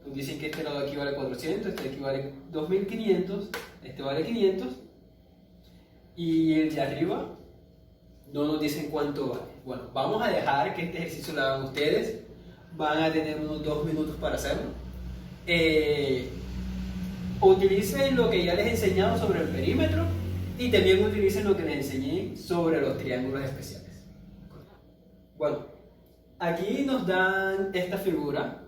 Nos dicen que este lado aquí vale 400, este aquí vale 2500, este vale 500. Y el de arriba no nos dicen cuánto vale. Bueno, vamos a dejar que este ejercicio lo hagan ustedes. Van a tener unos 2 minutos para hacerlo. Utilicen lo que ya les he enseñado sobre el perímetro y también utilicen lo que les enseñé sobre los triángulos especiales. Bueno, aquí nos dan esta figura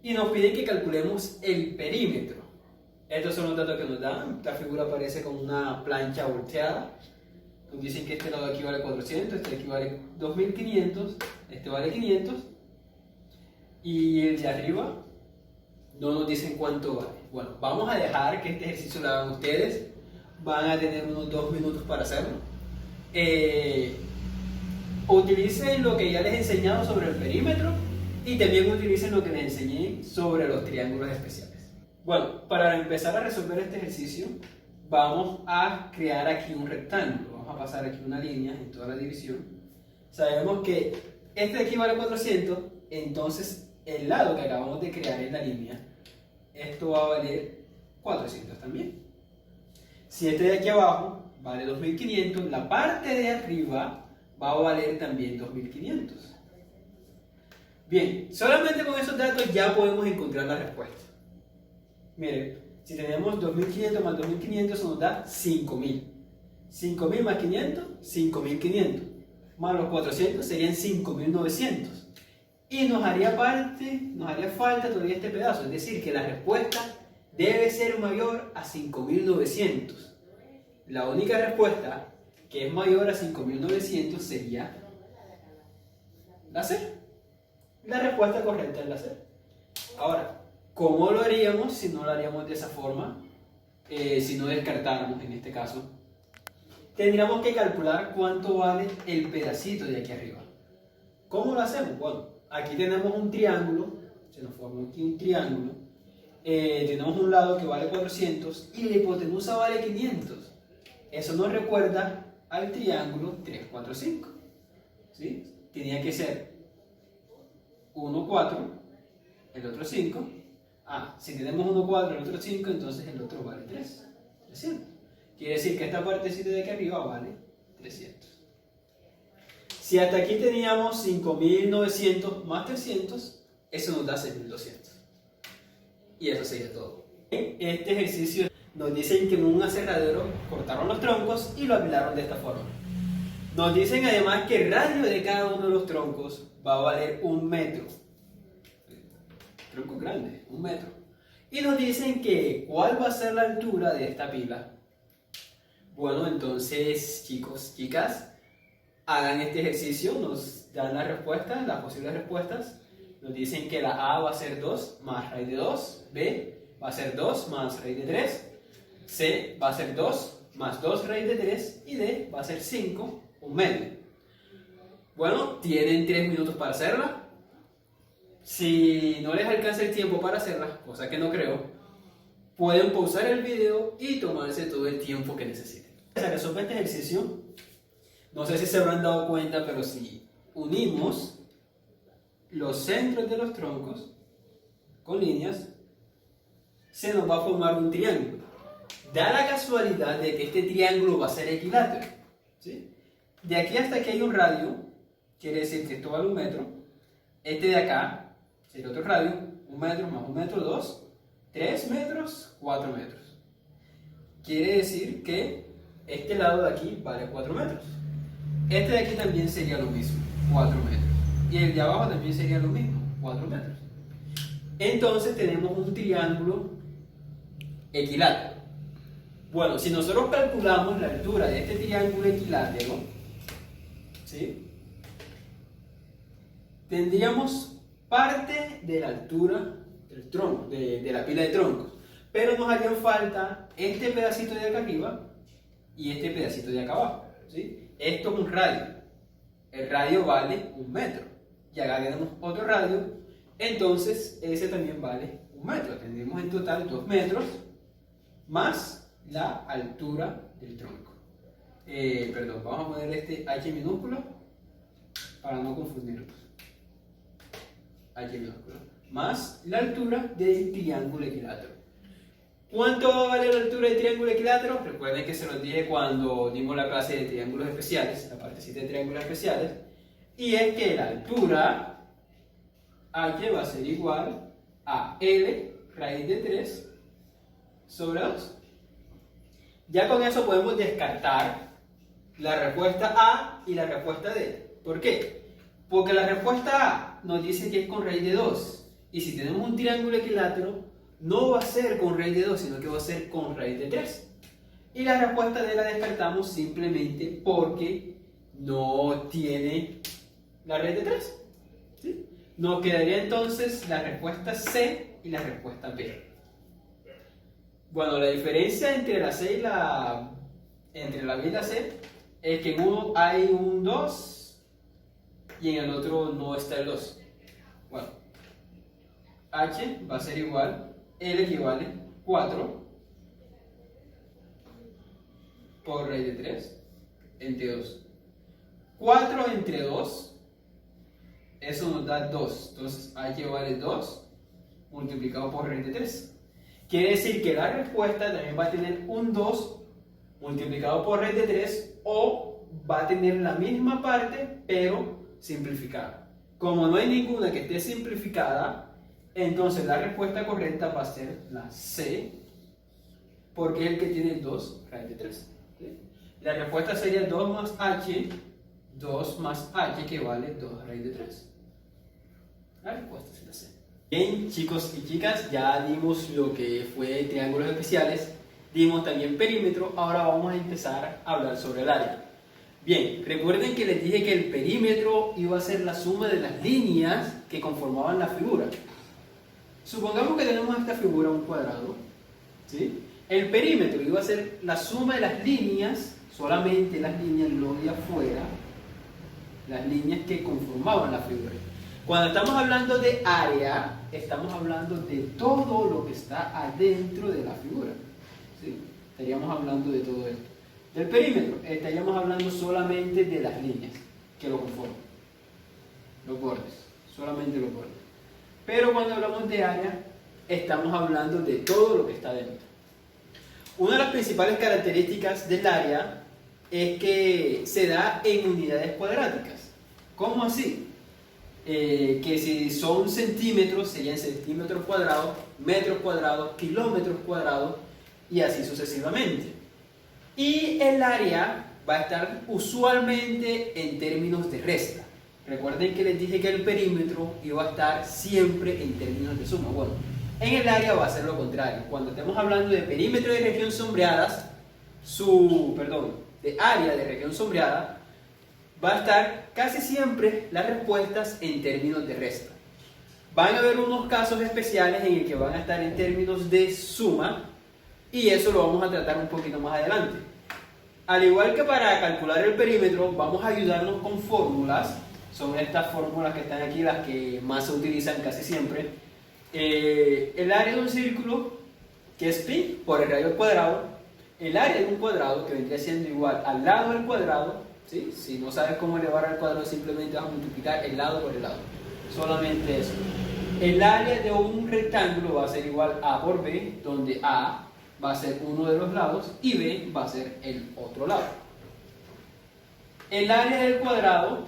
y nos piden que calculemos el perímetro. Estos son los datos que nos dan. Esta figura aparece con una plancha volteada. Nos dicen que este lado aquí vale 400, este aquí vale 2500, este vale 500. Y el de arriba no nos dicen cuánto vale. Bueno, vamos a dejar que este ejercicio lo hagan ustedes. Van a tener unos 2 minutos para hacerlo. Utilicen lo que ya les he enseñado sobre el perímetro y también utilicen lo que les enseñé sobre los triángulos especiales. Bueno, para empezar a resolver este ejercicio, vamos a crear aquí un rectángulo. Vamos a pasar aquí una línea en toda la división. Sabemos que este de aquí vale 400, entonces el lado que acabamos de crear en la línea, esto va a valer 400 también. Si este de aquí abajo vale 2500, la parte de arriba va a valer también 2500. Bien, solamente con esos datos ya podemos encontrar la respuesta. Miren, si tenemos 2500 más 2500, eso nos da 5000. 5000 más 500, 5500. Más los 400 serían 5900. Y nos haría falta todavía este pedazo, es decir, que la respuesta debe ser mayor a 5900. La única respuesta que es mayor a 5900 sería la C. La respuesta correcta es la C. Ahora, ¿cómo lo haríamos si no lo haríamos de esa forma? Si no descartáramos en este caso. Tendríamos que calcular cuánto vale el pedacito de aquí arriba. ¿Cómo lo hacemos? Bueno, aquí tenemos un triángulo, se nos forma aquí un triángulo. Tenemos un lado que vale 400 y la hipotenusa vale 500. Eso nos recuerda al triángulo 3, 4, 5. ¿Sí? Tenía que ser 1, 4, el otro 5. Si tenemos 1, 4, el otro 5, entonces el otro vale 3. 300. Quiere decir que esta partecita de aquí arriba vale 300. Si hasta aquí teníamos 5900 más 300, eso nos da 6200. Y eso sería todo. En este ejercicio nos dicen que en un aserradero cortaron los troncos y lo apilaron de esta forma. Nos dicen además que el radio de cada uno de los troncos va a valer 1 metro. Tronco grande, 1 metro. Y nos dicen que ¿cuál va a ser la altura de esta pila? Bueno, entonces chicos, chicas, hagan este ejercicio, nos dan las respuestas, las posibles respuestas. Nos dicen que la A va a ser 2 más raíz de 2, B va a ser 2 más raíz de 3, C va a ser 2 más 2 raíz de 3 y D va a ser 5, 1 medio. Bueno, tienen 3 minutos para hacerla. Si no les alcanza el tiempo para hacerla, cosa que no creo, pueden pausar el video y tomarse todo el tiempo que necesiten. Para resolver este ejercicio, no sé si se habrán dado cuenta, pero si unimos los centros de los troncos con líneas, se nos va a formar un triángulo. Da la casualidad de que este triángulo va a ser equilátero, ¿sí? De aquí hasta aquí hay un radio, quiere decir que esto vale 1 metro. Este de acá sería otro radio, 1 metro más 1 metro, 2, 3 metros, 4 metros. Quiere decir que este lado de aquí vale 4 metros. Este de aquí también sería lo mismo, 4 metros. Y el de abajo también sería lo mismo, 4 metros. Entonces tenemos un triángulo equilátero. Bueno, si nosotros calculamos la altura de este triángulo equilátero, ¿sí? Tendríamos parte de la altura del tronco, de la pila de troncos, pero nos harían falta este pedacito de acá arriba y este pedacito de acá abajo, ¿sí? Esto es un radio, el radio vale 1 metro, y acá tenemos otro radio, entonces ese también vale 1 metro, tendremos en total 2 metros más la altura del tronco. Perdón, vamos a poner este H minúsculo para no confundirnos. H minúsculo. más la altura del triángulo equilátero. ¿Cuánto va a valer la altura del triángulo equilátero? Recuerden que se los dije cuando dimos la clase de triángulos especiales, la partecita de triángulos especiales, y es que la altura h va a ser igual a L raíz de 3 sobre 2. Ya con eso podemos descartar la respuesta A y la respuesta D. ¿Por qué? Porque la respuesta A nos dice que es con raíz de 2. Y si tenemos un triángulo equilátero, no va a ser con raíz de 2, sino que va a ser con raíz de 3. Y la respuesta D la descartamos simplemente porque no tiene la raíz de 3. ¿Sí? Nos quedaría entonces la respuesta C y la respuesta B. Bueno, la diferencia entre la C y entre la B y la C es que en uno hay un 2 y en el otro no está el 2. Bueno, H va a ser igual, L equivale 4 por raíz de 3 entre 2. 4 entre 2, eso nos da 2. Entonces H vale 2 multiplicado por raíz de 3. Quiere decir que la respuesta también va a tener un 2 multiplicado por raíz de 3 o va a tener la misma parte pero simplificada. Como no hay ninguna que esté simplificada, entonces la respuesta correcta va a ser la C porque es el que tiene 2 raíz de 3. ¿Sí? La respuesta sería 2 más H, 2 más H que vale 2 raíz de 3. La respuesta es la C. Bien, chicos y chicas, ya dimos lo que fue triángulos especiales, dimos también perímetro, ahora vamos a empezar a hablar sobre el área. Bien, recuerden que les dije que el perímetro iba a ser la suma de las líneas que conformaban la figura. Supongamos que tenemos esta figura, un cuadrado, ¿sí? El perímetro iba a ser la suma de las líneas, solamente las líneas, lo de afuera, las líneas que conformaban la figura. Cuando estamos hablando de área, estamos hablando de todo lo que está adentro de la figura. ¿Sí? Estaríamos hablando de todo esto. Del perímetro, estaríamos hablando solamente de las líneas que lo conforman. Los bordes, solamente los bordes. Pero cuando hablamos de área, estamos hablando de todo lo que está dentro. Una de las principales características del área es que se da en unidades cuadráticas. ¿Cómo así? Que si son centímetros, serían centímetros cuadrados, metros cuadrados, kilómetros cuadrados y así sucesivamente. Y el área va a estar usualmente en términos de resta. Recuerden que les dije que el perímetro iba a estar siempre en términos de suma. Bueno, en el área va a ser lo contrario. Cuando estemos hablando de perímetro de región sombreada, de área de región sombreada, va a estar casi siempre las respuestas en términos de resta. Van a haber unos casos especiales en el que van a estar en términos de suma y eso lo vamos a tratar un poquito más adelante. Al igual que para calcular el perímetro, vamos a ayudarnos con fórmulas. Son estas fórmulas que están aquí las que más se utilizan casi siempre. El área de un círculo, que es pi por el radio al cuadrado. El área de un cuadrado, que vendría siendo igual al lado del cuadrado. ¿Sí? Si no sabes cómo elevar al cuadrado, simplemente vas a multiplicar el lado por el lado. Solamente eso. El área de un rectángulo va a ser igual a por b, donde a va a ser uno de los lados y b va a ser el otro lado. El área del cuadrado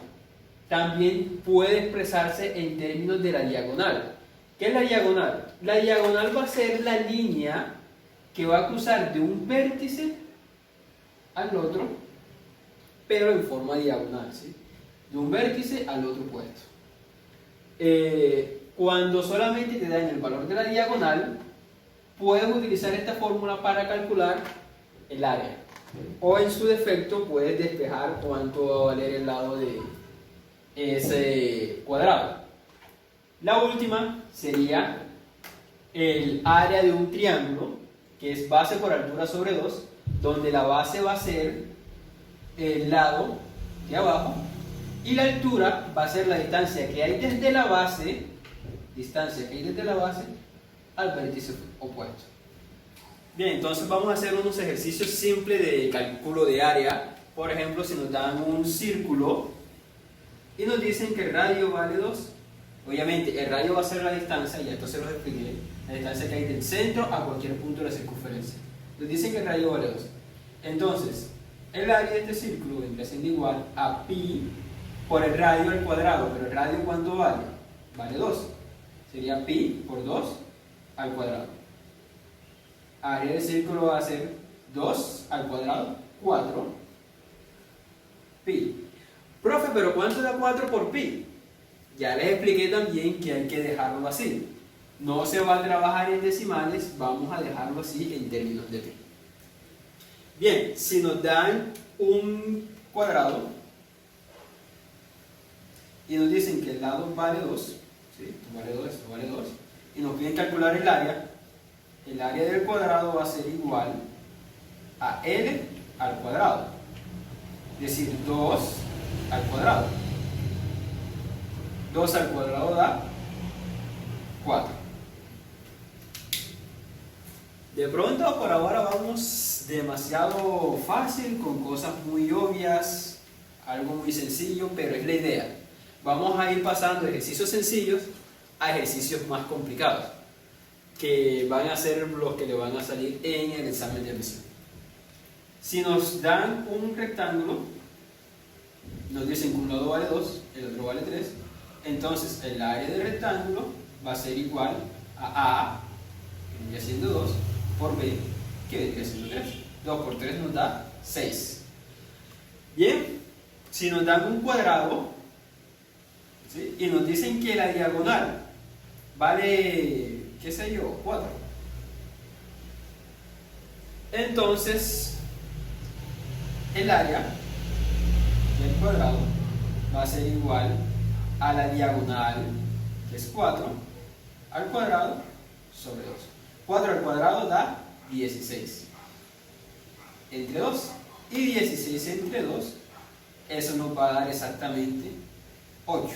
también puede expresarse en términos de la diagonal. ¿Qué es la diagonal? La diagonal va a ser la línea que va a cruzar de un vértice al otro, pero en forma diagonal, ¿sí? De un vértice al otro puesto. Cuando solamente te dan el valor de la diagonal, puedes utilizar esta fórmula para calcular el área. O en su defecto puedes despejar cuánto va a valer el lado de ese cuadrado. La última sería el área de un triángulo, que es base por altura sobre 2, donde la base va a ser el lado de abajo y la altura va a ser la distancia que hay desde la base, al vértice opuesto. Bien, entonces vamos a hacer unos ejercicios simples de cálculo de área. Por ejemplo, si nos dan un círculo y nos dicen que el radio vale 2 Obviamente, el radio va a ser la distancia, ya esto se los expliqué, la distancia que hay del centro a cualquier punto de la circunferencia. Nos dicen que el radio vale 2. Entonces, el área de este círculo vendría siendo igual a pi por el radio al cuadrado. Pero el radio, ¿cuánto vale? Vale 2. Sería pi por 2 al cuadrado. Área del círculo va a ser 2 al cuadrado, 4 pi. Profe, ¿pero cuánto da 4 por pi? Ya les expliqué también que hay que dejarlo así. No se va a trabajar en decimales, vamos a dejarlo así en términos de pi. Bien, si nos dan un cuadrado y nos dicen que el lado vale 2, ¿sí? Esto vale 2, esto vale 2, y nos piden calcular el área del cuadrado va a ser igual a L al cuadrado, es decir, 2 al cuadrado. 2 al cuadrado da 4. De pronto, por ahora vamos demasiado fácil, con cosas muy obvias, algo muy sencillo, pero es la idea. Vamos a ir pasando de ejercicios sencillos a ejercicios más complicados, que van a ser los que le van a salir en el examen de admisión. Si nos dan un rectángulo, nos dicen que un lado vale 2, el otro vale 3, entonces el área del rectángulo va a ser igual a, que vendría siendo 2, por B, que vendría siendo 3. 2 por 3 nos da 6. Bien, si nos dan un cuadrado, ¿sí? Y nos dicen que la diagonal vale, qué sé yo, 4. Entonces, el área del cuadrado va a ser igual a la diagonal, que es 4, al cuadrado sobre 2. 4 al cuadrado da 16 entre 2. Y 16 entre 2, eso nos va a dar exactamente 8.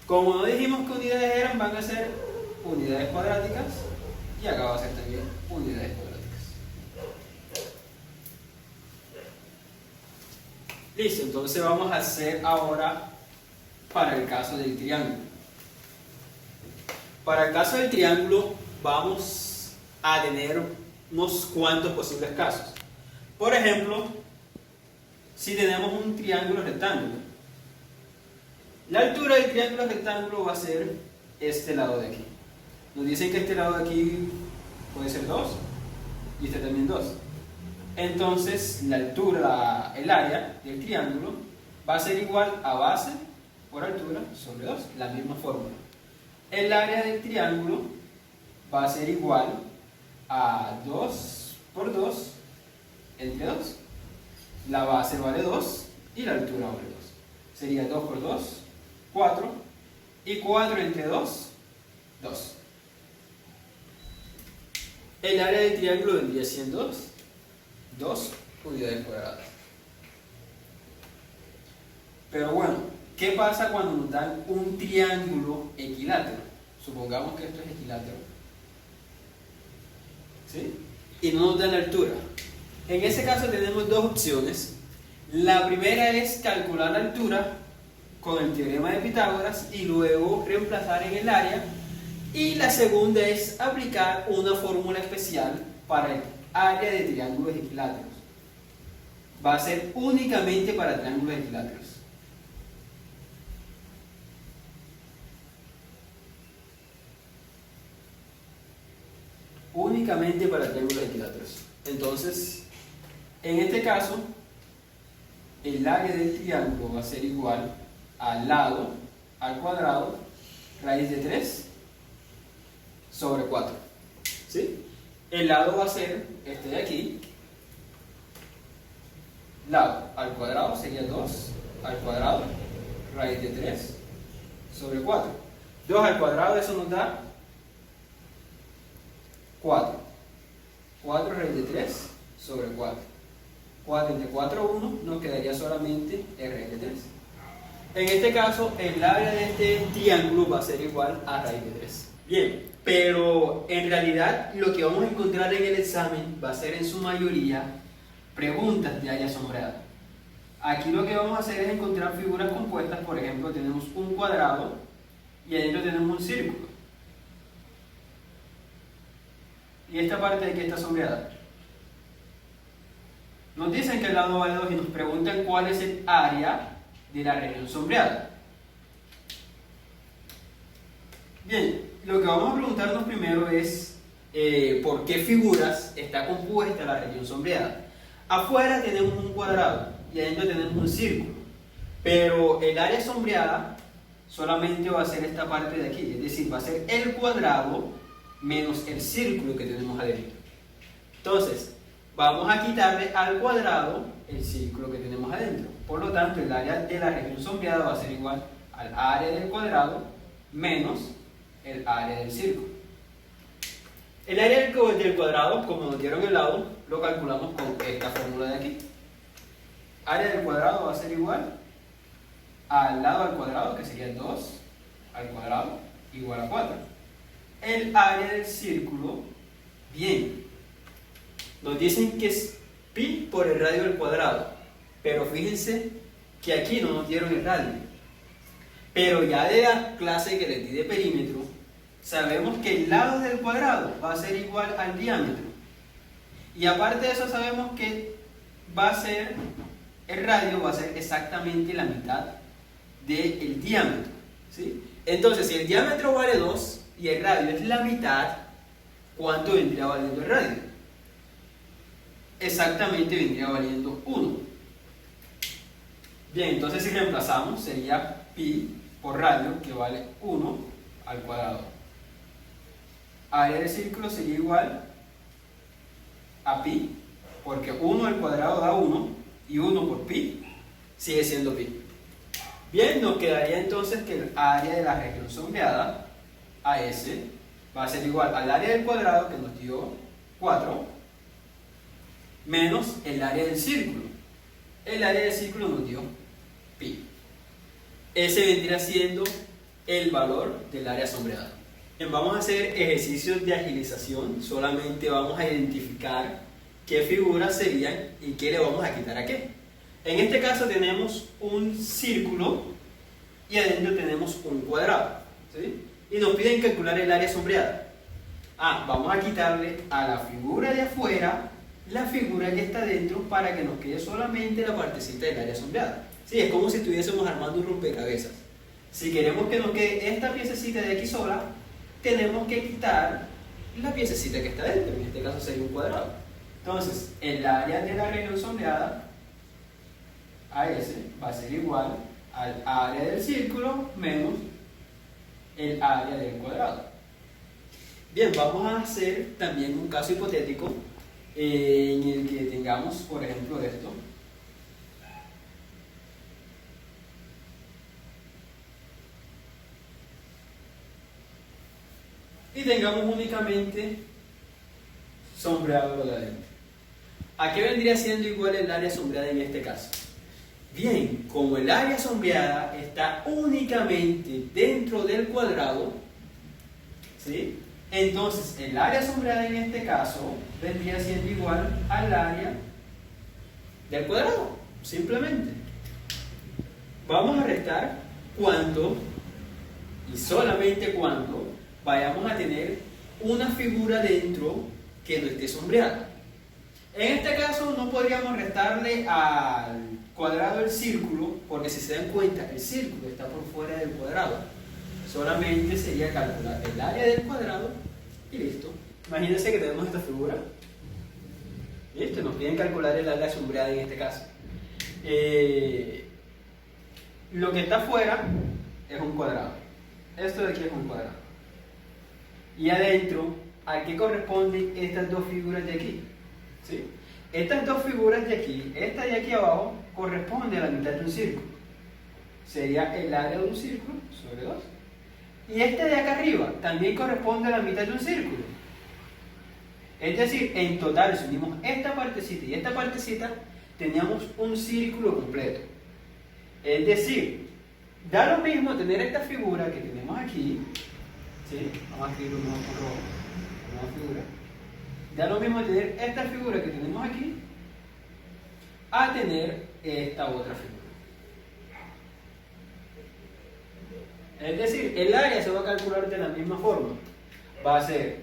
Como no dijimos que unidades eran, van a ser unidades cuadráticas, y acá va a ser también unidades cuadráticas. Listo, entonces vamos a hacer ahora para el caso del triángulo. Para el caso del triángulo vamos a tener unos cuantos posibles casos. Por ejemplo, si tenemos un triángulo rectángulo, la altura del triángulo rectángulo va a ser este lado de aquí. Nos dicen que este lado de aquí puede ser 2 y este también 2. Entonces la altura, el área del triángulo va a ser igual a base por altura sobre 2, la misma fórmula. El área del triángulo va a ser igual a 2 por 2 entre 2. La base vale 2 y la altura vale 2. Sería 2 por 2, 4, y 4 entre 2, 2. El área del triángulo vendría siendo 2 unidades cuadradas. Pero bueno, ¿qué pasa cuando nos dan un triángulo equilátero? Supongamos que esto es equilátero, ¿sí? Y no nos dan la altura. En ese caso tenemos dos opciones. La primera es calcular la altura con el teorema de Pitágoras y luego reemplazar en el área. Y la segunda es aplicar una fórmula especial para el área de triángulos equiláteros. Va a ser únicamente para triángulos equiláteros. Únicamente para triángulos equiláteros. Entonces, en este caso, el área del triángulo va a ser igual al lado al cuadrado raíz de 3 sobre 4. ¿Sí? El lado va a ser este de aquí. Lado al cuadrado sería 2 al cuadrado raíz de 3 sobre 4. 2 al cuadrado, eso nos da 4. 4 raíz de 3 sobre 4. 4 entre 4, 1, nos quedaría solamente r raíz de 3. En este caso, el área de este triángulo va a ser igual a raíz de 3. Bien, pero en realidad lo que vamos a encontrar en el examen va a ser en su mayoría preguntas de área sombreada. Aquí lo que vamos a hacer es encontrar figuras compuestas. Por ejemplo, tenemos un cuadrado y adentro tenemos un círculo. Y esta parte de aquí está sombreada. Nos dicen que el lado vale 2 y nos preguntan cuál es el área de la región sombreada. Bien, lo que vamos a preguntarnos primero es por qué figuras está compuesta la región sombreada. Afuera tenemos un cuadrado y adentro tenemos un círculo, pero el área sombreada solamente va a ser esta parte de aquí, es decir, va a ser el cuadrado menos el círculo que tenemos adentro. Entonces, vamos a quitarle al cuadrado el círculo que tenemos adentro. Por lo tanto, el área de la región sombreada va a ser igual al área del cuadrado menos el área del círculo. El área del cuadrado, como nos dieron el lado, lo calculamos con esta fórmula de aquí. Área del cuadrado va a ser igual al lado al cuadrado, que sería 2 al cuadrado, igual a 4. El área del círculo, bien, nos dicen que es pi por el radio del cuadrado, pero fíjense que aquí no nos dieron el radio. Pero ya de la clase que les di de perímetro, sabemos que el lado del cuadrado va a ser igual al diámetro. Y aparte de eso sabemos que va a ser, el radio va a ser exactamente la mitad del diámetro, ¿sí? Entonces, si el diámetro vale 2 y el radio es la mitad, ¿cuánto vendría valiendo el radio? Exactamente vendría valiendo 1. Bien, entonces si reemplazamos sería pi por radio, que vale 1 al cuadrado. Área del círculo sería igual a pi, porque 1 al cuadrado da 1 y 1 por pi sigue siendo pi. Bien, nos quedaría entonces que el área de la región sombreada, AS, va a ser igual al área del cuadrado, que nos dio 4, menos el área del círculo. El área del círculo nos dio pi. Ese vendría siendo el valor del área sombreada. Bien, vamos a hacer ejercicios de agilización. Solamente vamos a identificar qué figuras serían y qué le vamos a quitar a qué. En este caso tenemos un círculo y adentro tenemos un cuadrado, ¿sí? Y nos piden calcular el área sombreada. Vamos a quitarle a la figura de afuera la figura que está dentro para que nos quede solamente la partecita del área sombreada. Sí, es como si estuviésemos armando un rompecabezas. Si queremos que nos quede esta piececita de aquí sola, tenemos que quitar la piececita que está dentro, en este caso sería un cuadrado. Entonces, el área de la región sombreada, AS, va a ser igual al área del círculo menos el área del cuadrado. Bien, vamos a hacer también un caso hipotético en el que tengamos, por ejemplo, esto. Y tengamos únicamente sombreado lo de adentro. ¿A qué vendría siendo igual el área sombreada en este caso? Bien, como el área sombreada está únicamente dentro del cuadrado, ¿sí? Entonces el área sombreada en este caso vendría siendo igual al área del cuadrado, simplemente. Vamos a restar cuando, y solamente cuando, vayamos a tener una figura dentro que no esté sombreada. En este caso no podríamos restarle al cuadrado del círculo, porque si se dan cuenta, el círculo está por fuera del cuadrado. Solamente sería calcular el área del cuadrado y listo. Imagínense que tenemos esta figura. Listo, nos piden calcular el área sombreada en este caso. Lo que está afuera es un cuadrado. Esto de aquí es un cuadrado. Y adentro, ¿a qué corresponden estas dos figuras de aquí? ¿Sí? Estas dos figuras de aquí, esta de aquí abajo, corresponde a la mitad de un círculo. Sería el área de un círculo sobre 2. Y este de acá arriba también corresponde a la mitad de un círculo. Es decir, en total, si unimos esta partecita y esta partecita, teníamos un círculo completo. Es decir, da lo mismo tener esta figura que tenemos aquí, ¿sí? Vamos a escribirlo mejor con rojo, una figura. Da lo mismo tener esta figura que tenemos aquí a tener esta otra figura. Es decir, el área se va a calcular de la misma forma. Va a ser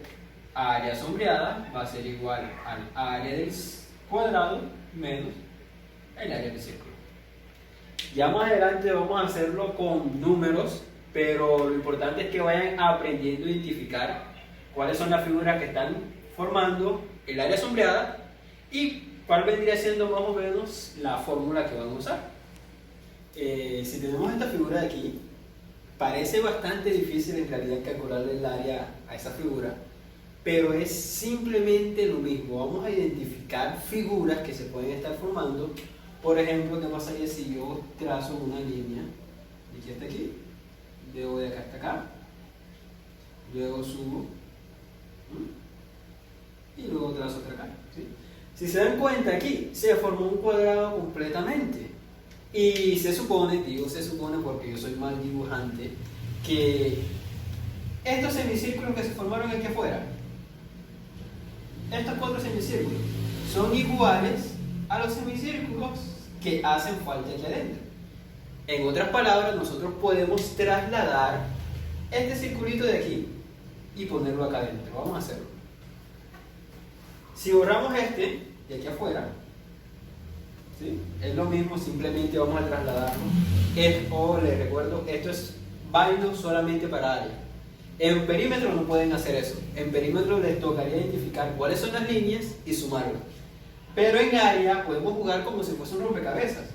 área sombreada, va a ser igual al área del cuadrado menos el área del círculo. Ya más adelante vamos a hacerlo con números, pero lo importante es que vayan aprendiendo a identificar cuáles son las figuras que están formando el área sombreada y cuál vendría siendo más o menos la fórmula que van a usar. Si tenemos esta figura de aquí, parece bastante difícil en realidad calcularle el área a esa figura, pero es simplemente lo mismo. Vamos a identificar figuras que se pueden estar formando. Por ejemplo, ¿qué pasaría si yo trazo una línea de aquí hasta aquí, luego de acá hasta acá, luego subo y luego trazo hasta acá? ¿Sí? Si se dan cuenta, aquí se formó un cuadrado completamente. Y se supone, digo se supone porque yo soy mal dibujante, que estos semicírculos que se formaron aquí afuera, estos 4 semicírculos, son iguales a los semicírculos que hacen falta aquí adentro. En otras palabras, nosotros podemos trasladar este circulito de aquí y ponerlo acá adentro. Vamos a hacerlo. Si borramos este de aquí afuera, ¿sí? Es lo mismo, simplemente vamos a trasladarlo. Les recuerdo, esto es válido solamente para área. En perímetro no pueden hacer eso. En perímetro les tocaría identificar cuáles son las líneas y sumarlas. Pero en área podemos jugar como si fuese un rompecabezas.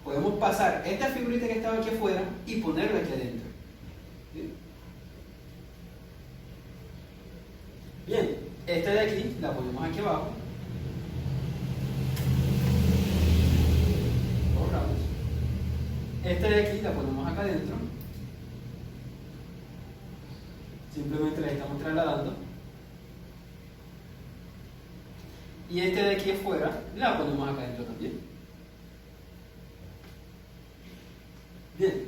Podemos pasar esta figurita que estaba aquí afuera y ponerla aquí adentro. ¿Sí? Bien, esta de aquí la ponemos aquí abajo. Borramos. Esta de aquí la ponemos acá adentro. Simplemente la estamos trasladando. Y este de aquí afuera la ponemos acá adentro también. Bien.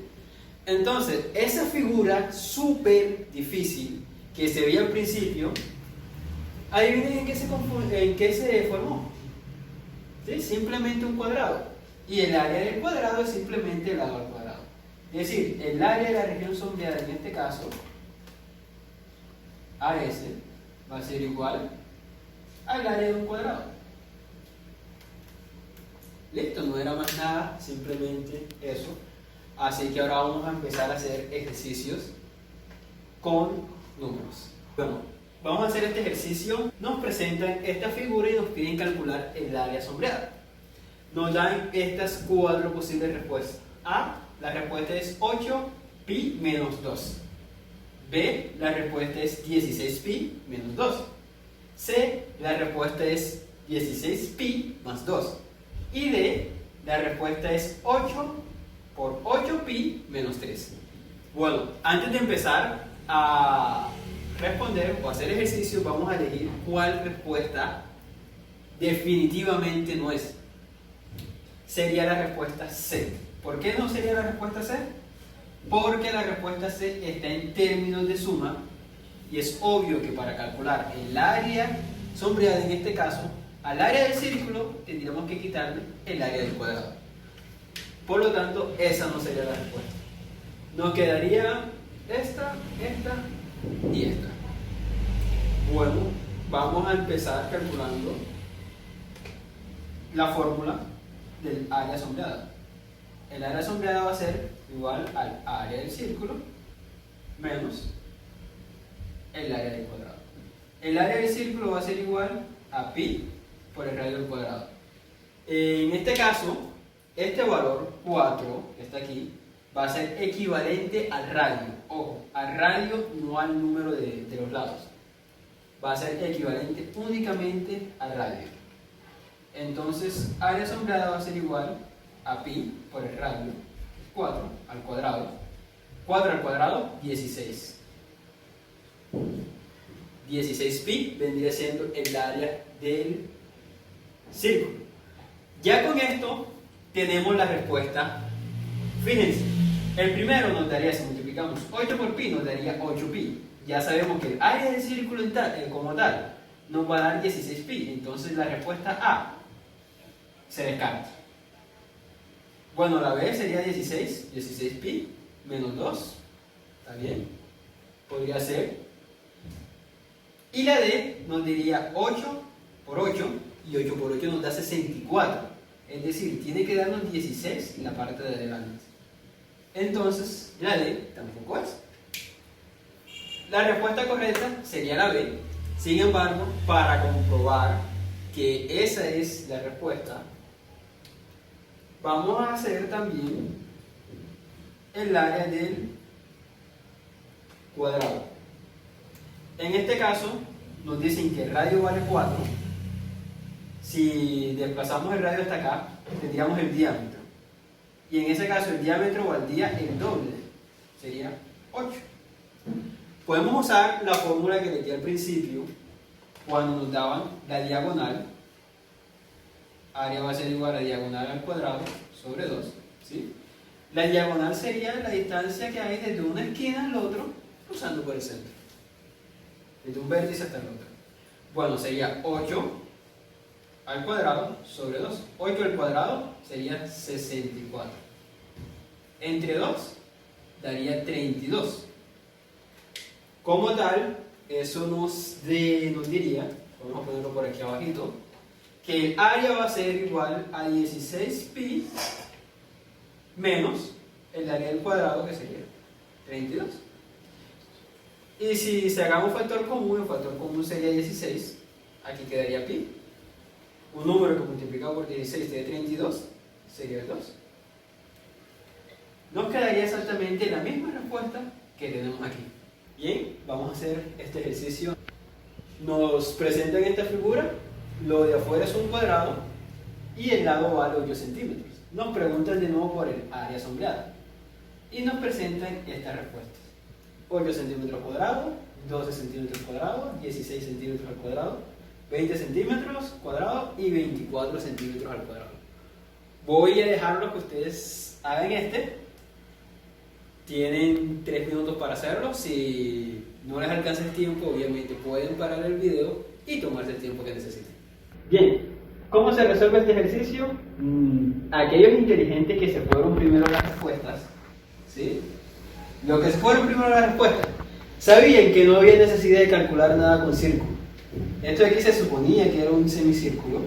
Entonces, esa figura súper difícil que se veía al principio, adivinen en qué se formó. ¿Sí? Simplemente un cuadrado. Y el área del cuadrado es simplemente el lado al cuadrado. Es decir, el área de la región sombreada en este caso, AS, va a ser igual al área de un cuadrado. Listo, no era más nada, simplemente eso. Así que ahora vamos a empezar a hacer ejercicios con números. Bueno, vamos a hacer este ejercicio. Nos presentan esta figura y nos piden calcular el área sombreada. Nos dan estas 4 posibles respuestas. A, la respuesta es 8pi menos 2. B, la respuesta es 16pi menos 2. C, la respuesta es 16pi más 2. Y D, la respuesta es 8 por 8pi menos 3. Bueno, antes de empezar a responder o hacer ejercicio, vamos a elegir cuál respuesta definitivamente no es. Sería la respuesta C. ¿Por qué no sería la respuesta C? Porque la respuesta C está en términos de suma y es obvio que para calcular el área sombreada en este caso, al área del círculo tendríamos que quitarle el área del cuadrado. Por lo tanto, esa no sería la respuesta. Nos quedaría esta y esta. Bueno, vamos a empezar calculando la fórmula del área sombreada. El área sombreada va a ser igual al área del círculo menos el área del cuadrado. El área del círculo va a ser igual a pi por el radio del cuadrado. En este caso, este valor 4 que está aquí va a ser equivalente al radio. Ojo, al radio, no al número de los lados. Va a ser equivalente únicamente al radio. Entonces, área sombreada va a ser igual a pi por el radio, 4 al cuadrado. 4 al cuadrado, 16. 16pi vendría siendo el área del círculo. Ya con esto tenemos la respuesta. Fíjense, el primero nos daría, si multiplicamos 8 por pi, nos daría 8pi. Ya sabemos que el área del círculo como tal nos va a dar 16pi. Entonces la respuesta A se descarta. Bueno, la B sería 16pi menos 2 ¿Está bien? Podría ser. Y la D nos diría 8 por 8, y 8 por 8 nos da 64. Es decir, tiene que darnos 16 en la parte de adelante. Entonces, la D tampoco es. La respuesta correcta sería la B. Sin embargo, para comprobar que esa es la respuesta, vamos a hacer también el área del cuadrado. En este caso, nos dicen que el radio vale 4. Si desplazamos el radio hasta acá, tendríamos el diámetro. Y en ese caso, el diámetro valdría el doble, sería 8. Podemos usar la fórmula que les di al principio, cuando nos daban la diagonal. Área va a ser igual a diagonal al cuadrado sobre 2. ¿Sí? La diagonal sería la distancia que hay desde una esquina al otro, cruzando por el centro. Desde un vértice hasta el otro. Bueno, sería 8 al cuadrado sobre 2. 8 al cuadrado sería 64. Entre 2 daría 32. Como tal, eso nos diría, vamos a ponerlo por aquí abajito, que el área va a ser igual a 16pi menos el área del cuadrado, que sería 32. Y si sacamos factor común, el factor común sería 16, aquí quedaría pi. Un número que multiplicado por 16 de 32 sería el 2. Nos quedaría exactamente la misma respuesta que tenemos aquí. Bien, vamos a hacer este ejercicio. Nos presentan esta figura, lo de afuera es un cuadrado y el lado vale 8 centímetros. Nos preguntan de nuevo por el área sombreada y nos presentan estas respuestas: 8 centímetros cuadrados, 12 centímetros cuadrados, 16 centímetros al cuadrado, 20 centímetros cuadrados y 24 centímetros al cuadrado. Voy a dejarlo que ustedes hagan Tienen 3 minutos para hacerlo. Si no les alcanza el tiempo, obviamente pueden parar el video y tomarse el tiempo que necesiten. Bien, ¿cómo se resuelve este ejercicio? Aquellos inteligentes que se fueron primero a las respuestas, ¿sí? Los que se fueron primero a las respuestas sabían que no había necesidad de calcular nada con círculo. Esto de aquí se suponía que era un semicírculo,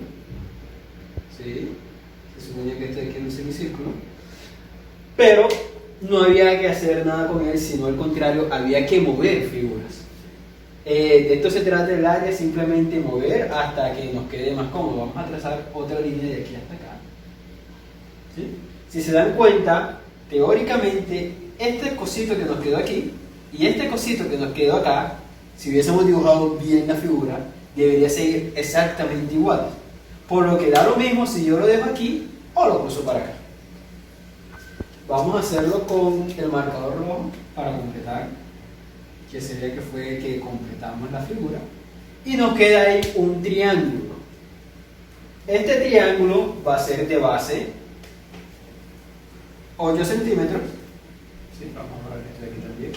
¿sí? Se suponía que esto de aquí era un semicírculo, pero no había que hacer nada con él, sino al contrario, había que mover figuras. De esto se trata el área, simplemente mover hasta que nos quede más cómodo. Vamos a trazar otra línea de aquí hasta acá. ¿Sí? Si se dan cuenta, teóricamente, este cosito que nos quedó aquí y este cosito que nos quedó acá, si hubiésemos dibujado bien la figura, debería seguir exactamente igual. Por lo que da lo mismo si yo lo dejo aquí o lo cruzo para acá. Vamos a hacerlo con el marcador rojo para completar, que sería que fue que completamos la figura. Y nos queda ahí un triángulo. Este triángulo va a ser de base 8 centímetros. Sí, vamos a borrar esto de aquí también.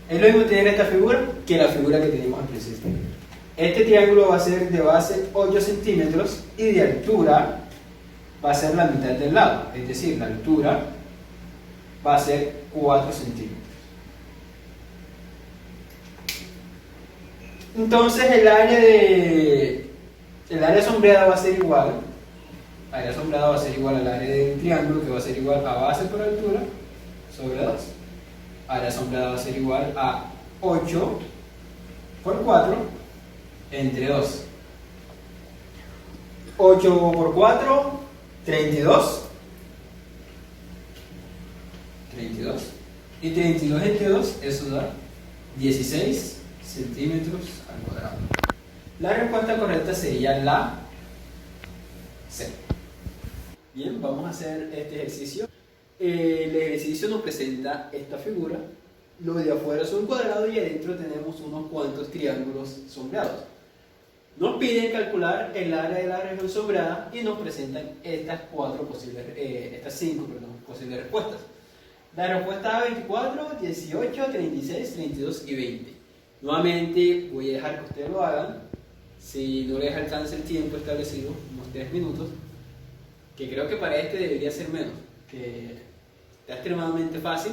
Es lo mismo tener esta figura que la figura que teníamos al principio. Este triángulo va a ser de base 8 centímetros y de altura va a ser la mitad del lado, es decir, la altura va a ser 4 centímetros. Entonces el área sombreada va a ser igual, al área del triángulo, que va a ser igual a base por altura sobre 2. Área sombreada va a ser igual a 8 por 4 entre 2. 8 por 4, 32. Y 32 entre 2, eso da 16 centímetros al cuadrado. La respuesta correcta sería la C. Bien, vamos a hacer este ejercicio. El ejercicio nos presenta esta figura. Lo de afuera es un cuadrado y adentro tenemos unos cuantos triángulos sombreados. Nos piden calcular el área de la región sombreada y nos presentan estas 5 posibles respuestas. La respuesta A: 24, 18, 36, 32 y 20. Nuevamente voy a dejar que ustedes lo hagan. Si no les alcanza el tiempo establecido, unos 3 minutos, que creo que para este debería ser menos, que está extremadamente fácil.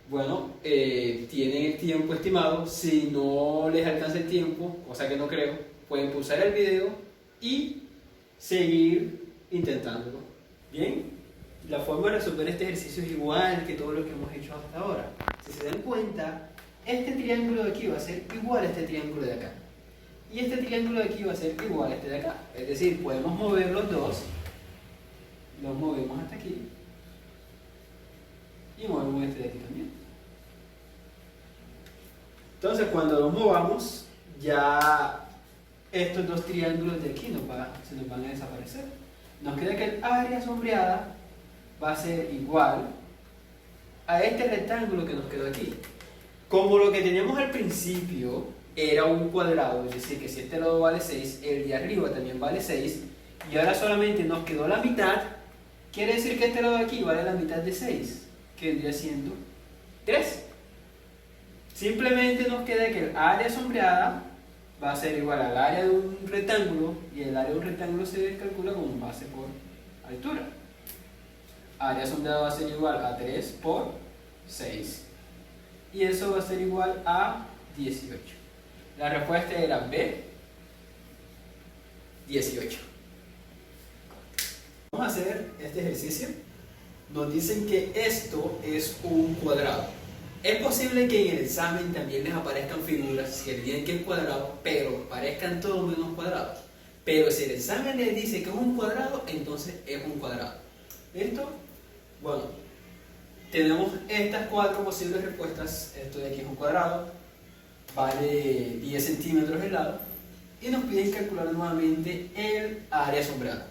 Bueno, tienen el tiempo estimado. Si no les alcanza el tiempo, cosa que no creo, pueden pausar el video y seguir intentándolo. Bien, la forma de resolver este ejercicio es igual que todo lo que hemos hecho hasta ahora. Si se dan cuenta, este triángulo de aquí va a ser igual a este triángulo de acá. Y este triángulo de aquí va a ser igual a este de acá. Es decir, podemos mover los dos. Los movemos hasta aquí. Y movemos este de aquí también. Entonces, cuando los movamos, ya estos dos triángulos de aquí se nos van a desaparecer. Nos queda que el área sombreada va a ser igual a este rectángulo que nos quedó aquí. Como lo que teníamos al principio era un cuadrado, es decir, que si este lado vale 6, el de arriba también vale 6, y ahora solamente nos quedó la mitad, quiere decir que este lado de aquí vale la mitad de 6, que vendría siendo 3. Simplemente nos queda que el área sombreada va a ser igual al área de un rectángulo, y el área de un rectángulo se calcula como base por altura. Área sombreada va a ser igual a 3 por 6, y eso va a ser igual a 18. La respuesta era B, 18. Vamos a hacer este ejercicio. Nos dicen que esto es un cuadrado. Es posible que en el examen también les aparezcan figuras que digan que es cuadrado, pero parezcan todo menos cuadrados. Pero si el examen les dice que es un cuadrado, entonces es un cuadrado. ¿Listo? Bueno, tenemos estas 4 posibles respuestas. Esto de aquí es un cuadrado, vale 10 centímetros el lado, y nos piden calcular nuevamente el área sombreada.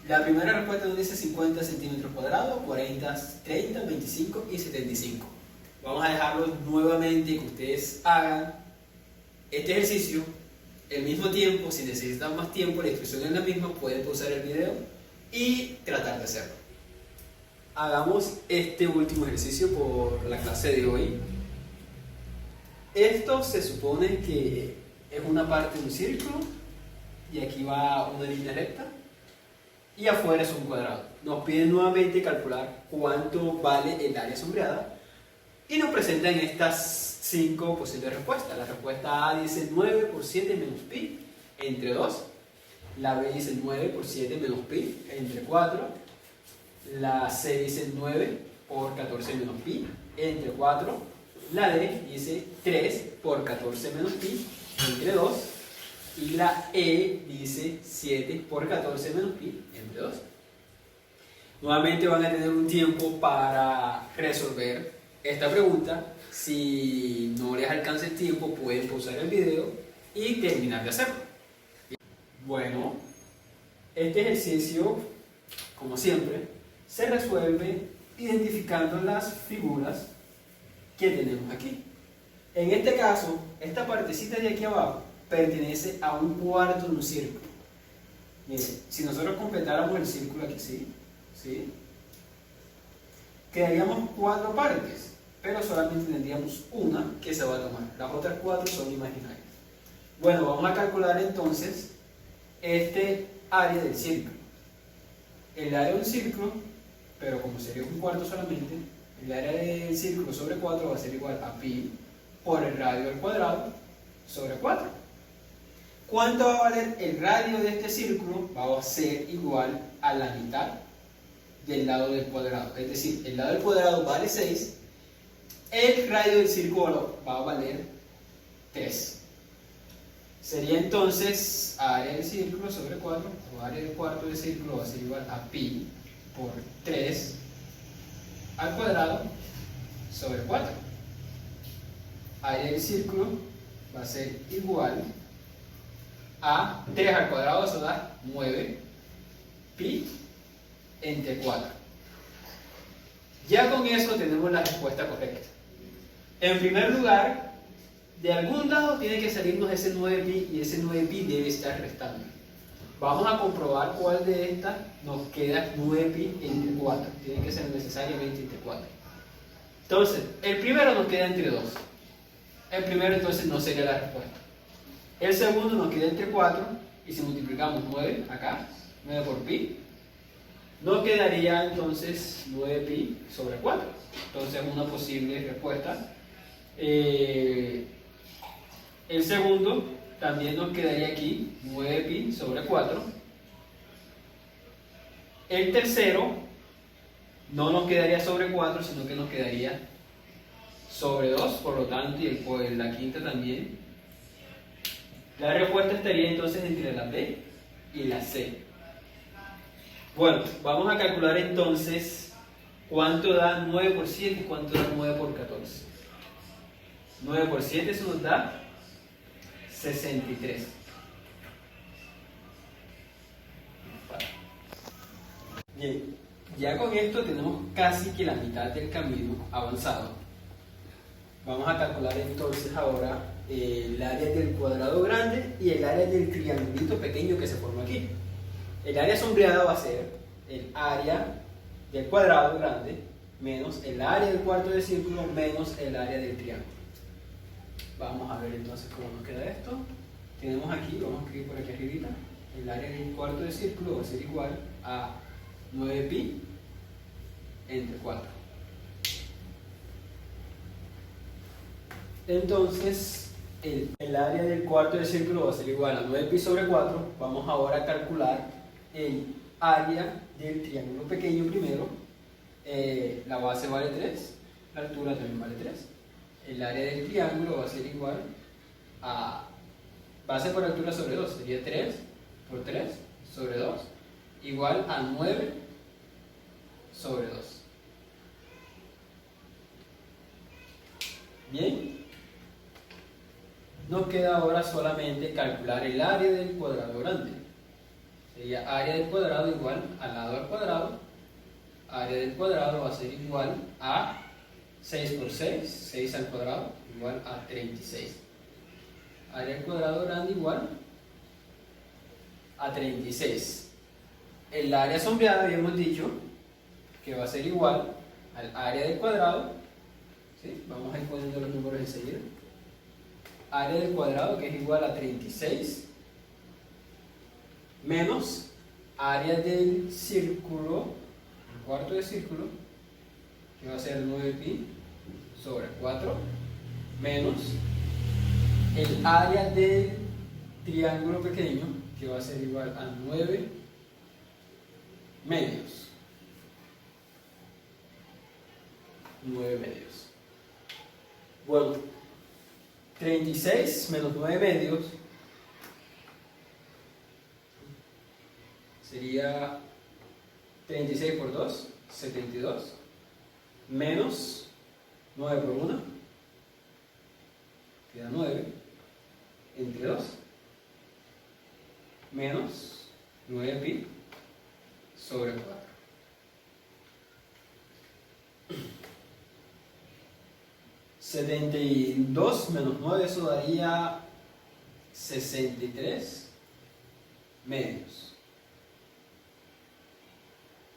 La primera respuesta nos dice 50 centímetros cuadrados, 40, 30, 25 y 75. Vamos a dejarlo nuevamente que ustedes hagan este ejercicio al mismo tiempo. Si necesitan más tiempo, la instrucción es la misma, pueden pausar el video y tratar de hacerlo. Hagamos este último ejercicio por la clase de hoy. Esto se supone que es una parte de un círculo, y aquí va una línea recta, y afuera es un cuadrado. Nos piden nuevamente calcular cuánto vale el área sombreada, y nos presentan estas 5 posibles respuestas. La respuesta A dice 9 por 7 menos pi entre 2. La B dice 9 por 7 menos pi entre 4. La C dice 9 por 14 menos pi entre 4. La D dice 3 por 14 menos pi entre 2. Y la E dice 7 por 14 menos pi entre 2. Nuevamente van a tener un tiempo para resolver esta pregunta. Si no les alcanza el tiempo, pueden pausar el video y terminar de hacerlo. Bueno, este ejercicio, como siempre, se resuelve identificando las figuras que tenemos aquí. En este caso, esta partecita de aquí abajo pertenece a un cuarto de un círculo. Miren, si nosotros completáramos el círculo aquí, ¿sí? Quedaríamos 4 partes, pero solamente tendríamos una que se va a tomar. Las otras 4 son imaginarias. Bueno, vamos a calcular entonces este área del círculo. El área del círculo, pero como sería un cuarto solamente, el área del círculo sobre 4 va a ser igual a pi por el radio al cuadrado sobre 4. ¿Cuánto va a valer el radio de este círculo? Va a ser igual a la mitad del lado del cuadrado. Es decir, el lado del cuadrado vale 6, el radio del círculo va a valer 3. Sería entonces área del círculo sobre 4, o área del cuarto del círculo va a ser igual a pi por 3 al cuadrado sobre 4. Área del círculo va a ser igual a 3 al cuadrado, eso da 9 pi entre 4. Ya con eso tenemos la respuesta correcta. En primer lugar, de algún lado tiene que salirnos ese 9pi, y ese 9pi debe estar restando. Vamos a comprobar cuál de estas nos queda 9pi entre 4. Tiene que ser necesariamente entre 4. Entonces, el primero nos queda entre 2. El primero entonces no sería la respuesta. El segundo nos queda entre 4, y si multiplicamos 9 acá, 9 por pi, Nos quedaría entonces 9pi sobre 4. Entonces una posible respuesta. El segundo también nos quedaría aquí 9pi sobre 4. El tercero no nos quedaría sobre 4, sino que nos quedaría sobre 2, por lo tanto, y la quinta también. La respuesta estaría entonces entre la B y la C. Bueno, vamos a calcular entonces cuánto da 9 por 7 y cuánto da 9 por 14. 9 por 7 eso nos da 63. Bien, ya con esto tenemos casi que la mitad del camino avanzado. Vamos a calcular entonces ahora el área del cuadrado grande y el área del triangulito pequeño que se forma aquí. El área sombreada va a ser el área del cuadrado grande menos el área del cuarto de círculo menos el área del triángulo. Vamos a ver entonces cómo nos queda esto. Tenemos aquí, vamos a escribir por aquí arribita, el área del cuarto de círculo va a ser igual a 9pi entre 4. Entonces, el área del cuarto de círculo va a ser igual a 9pi sobre 4. Vamos ahora a calcular el área del triángulo pequeño primero. La base vale 3, la altura también vale 3. El área del triángulo va a ser igual a base por altura sobre 2, sería 3 por 3 sobre 2, igual a 9 sobre 2. Bien. Nos queda ahora solamente calcular el área del cuadrado grande. Sería área del cuadrado igual al lado al cuadrado. Área del cuadrado va a ser igual a 6 por 6, 6 al cuadrado, igual a 36. Área del cuadrado grande igual a 36. El área sombreada habíamos dicho que va a ser igual al área del cuadrado. ¿Sí? Vamos a ir poniendo los números enseguida. Área del cuadrado que es igual a 36 menos área del círculo, el cuarto de círculo, que va a ser 9pi sobre 4, menos el área del triángulo pequeño, que va a ser igual a 9 medios. 9 medios. Bueno, 36 menos 9 medios sería 36 por 2, 72, menos 9 por 1, queda 9, entre 2, menos 9pi sobre 4. $72 menos 9, eso daría 63 medios.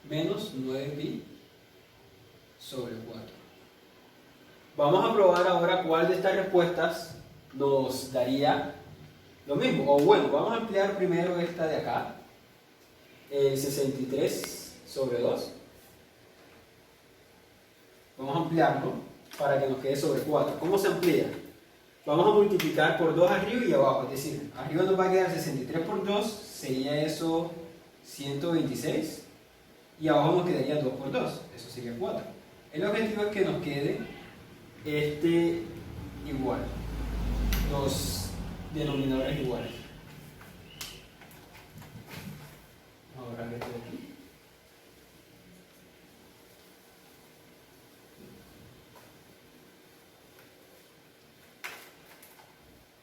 Menos 9pi sobre 4. Vamos a probar ahora cuál de estas respuestas nos daría lo mismo. O bueno, vamos a ampliar primero esta de acá. 63 sobre 2. Vamos a ampliarlo para que nos quede sobre 4. ¿Cómo se amplía? Vamos a multiplicar por 2 arriba y abajo. Es decir, arriba nos va a quedar 63 por 2, sería eso 126. Y abajo nos quedaría 2 por 2, eso sería 4. El objetivo es que nos quede este igual, los denominadores iguales. Vamos a borrar esto de aquí.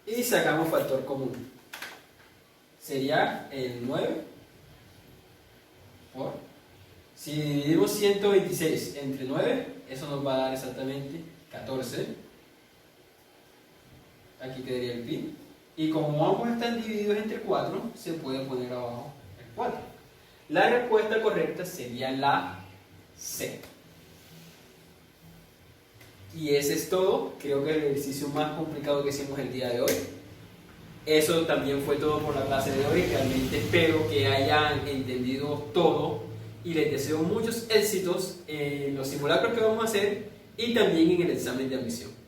Y sacamos factor común. Sería el 9 por... Si dividimos 126 entre 9, eso nos va a dar exactamente 14. Aquí quedaría el pi. Y como ambos están divididos entre 4, se puede poner abajo el 4. La respuesta correcta sería la C. Y ese es todo. Creo que el ejercicio más complicado que hicimos el día de hoy. Eso también fue todo por la clase de hoy. Realmente espero que hayan entendido todo y les deseo muchos éxitos en los simulacros que vamos a hacer y también en el examen de admisión.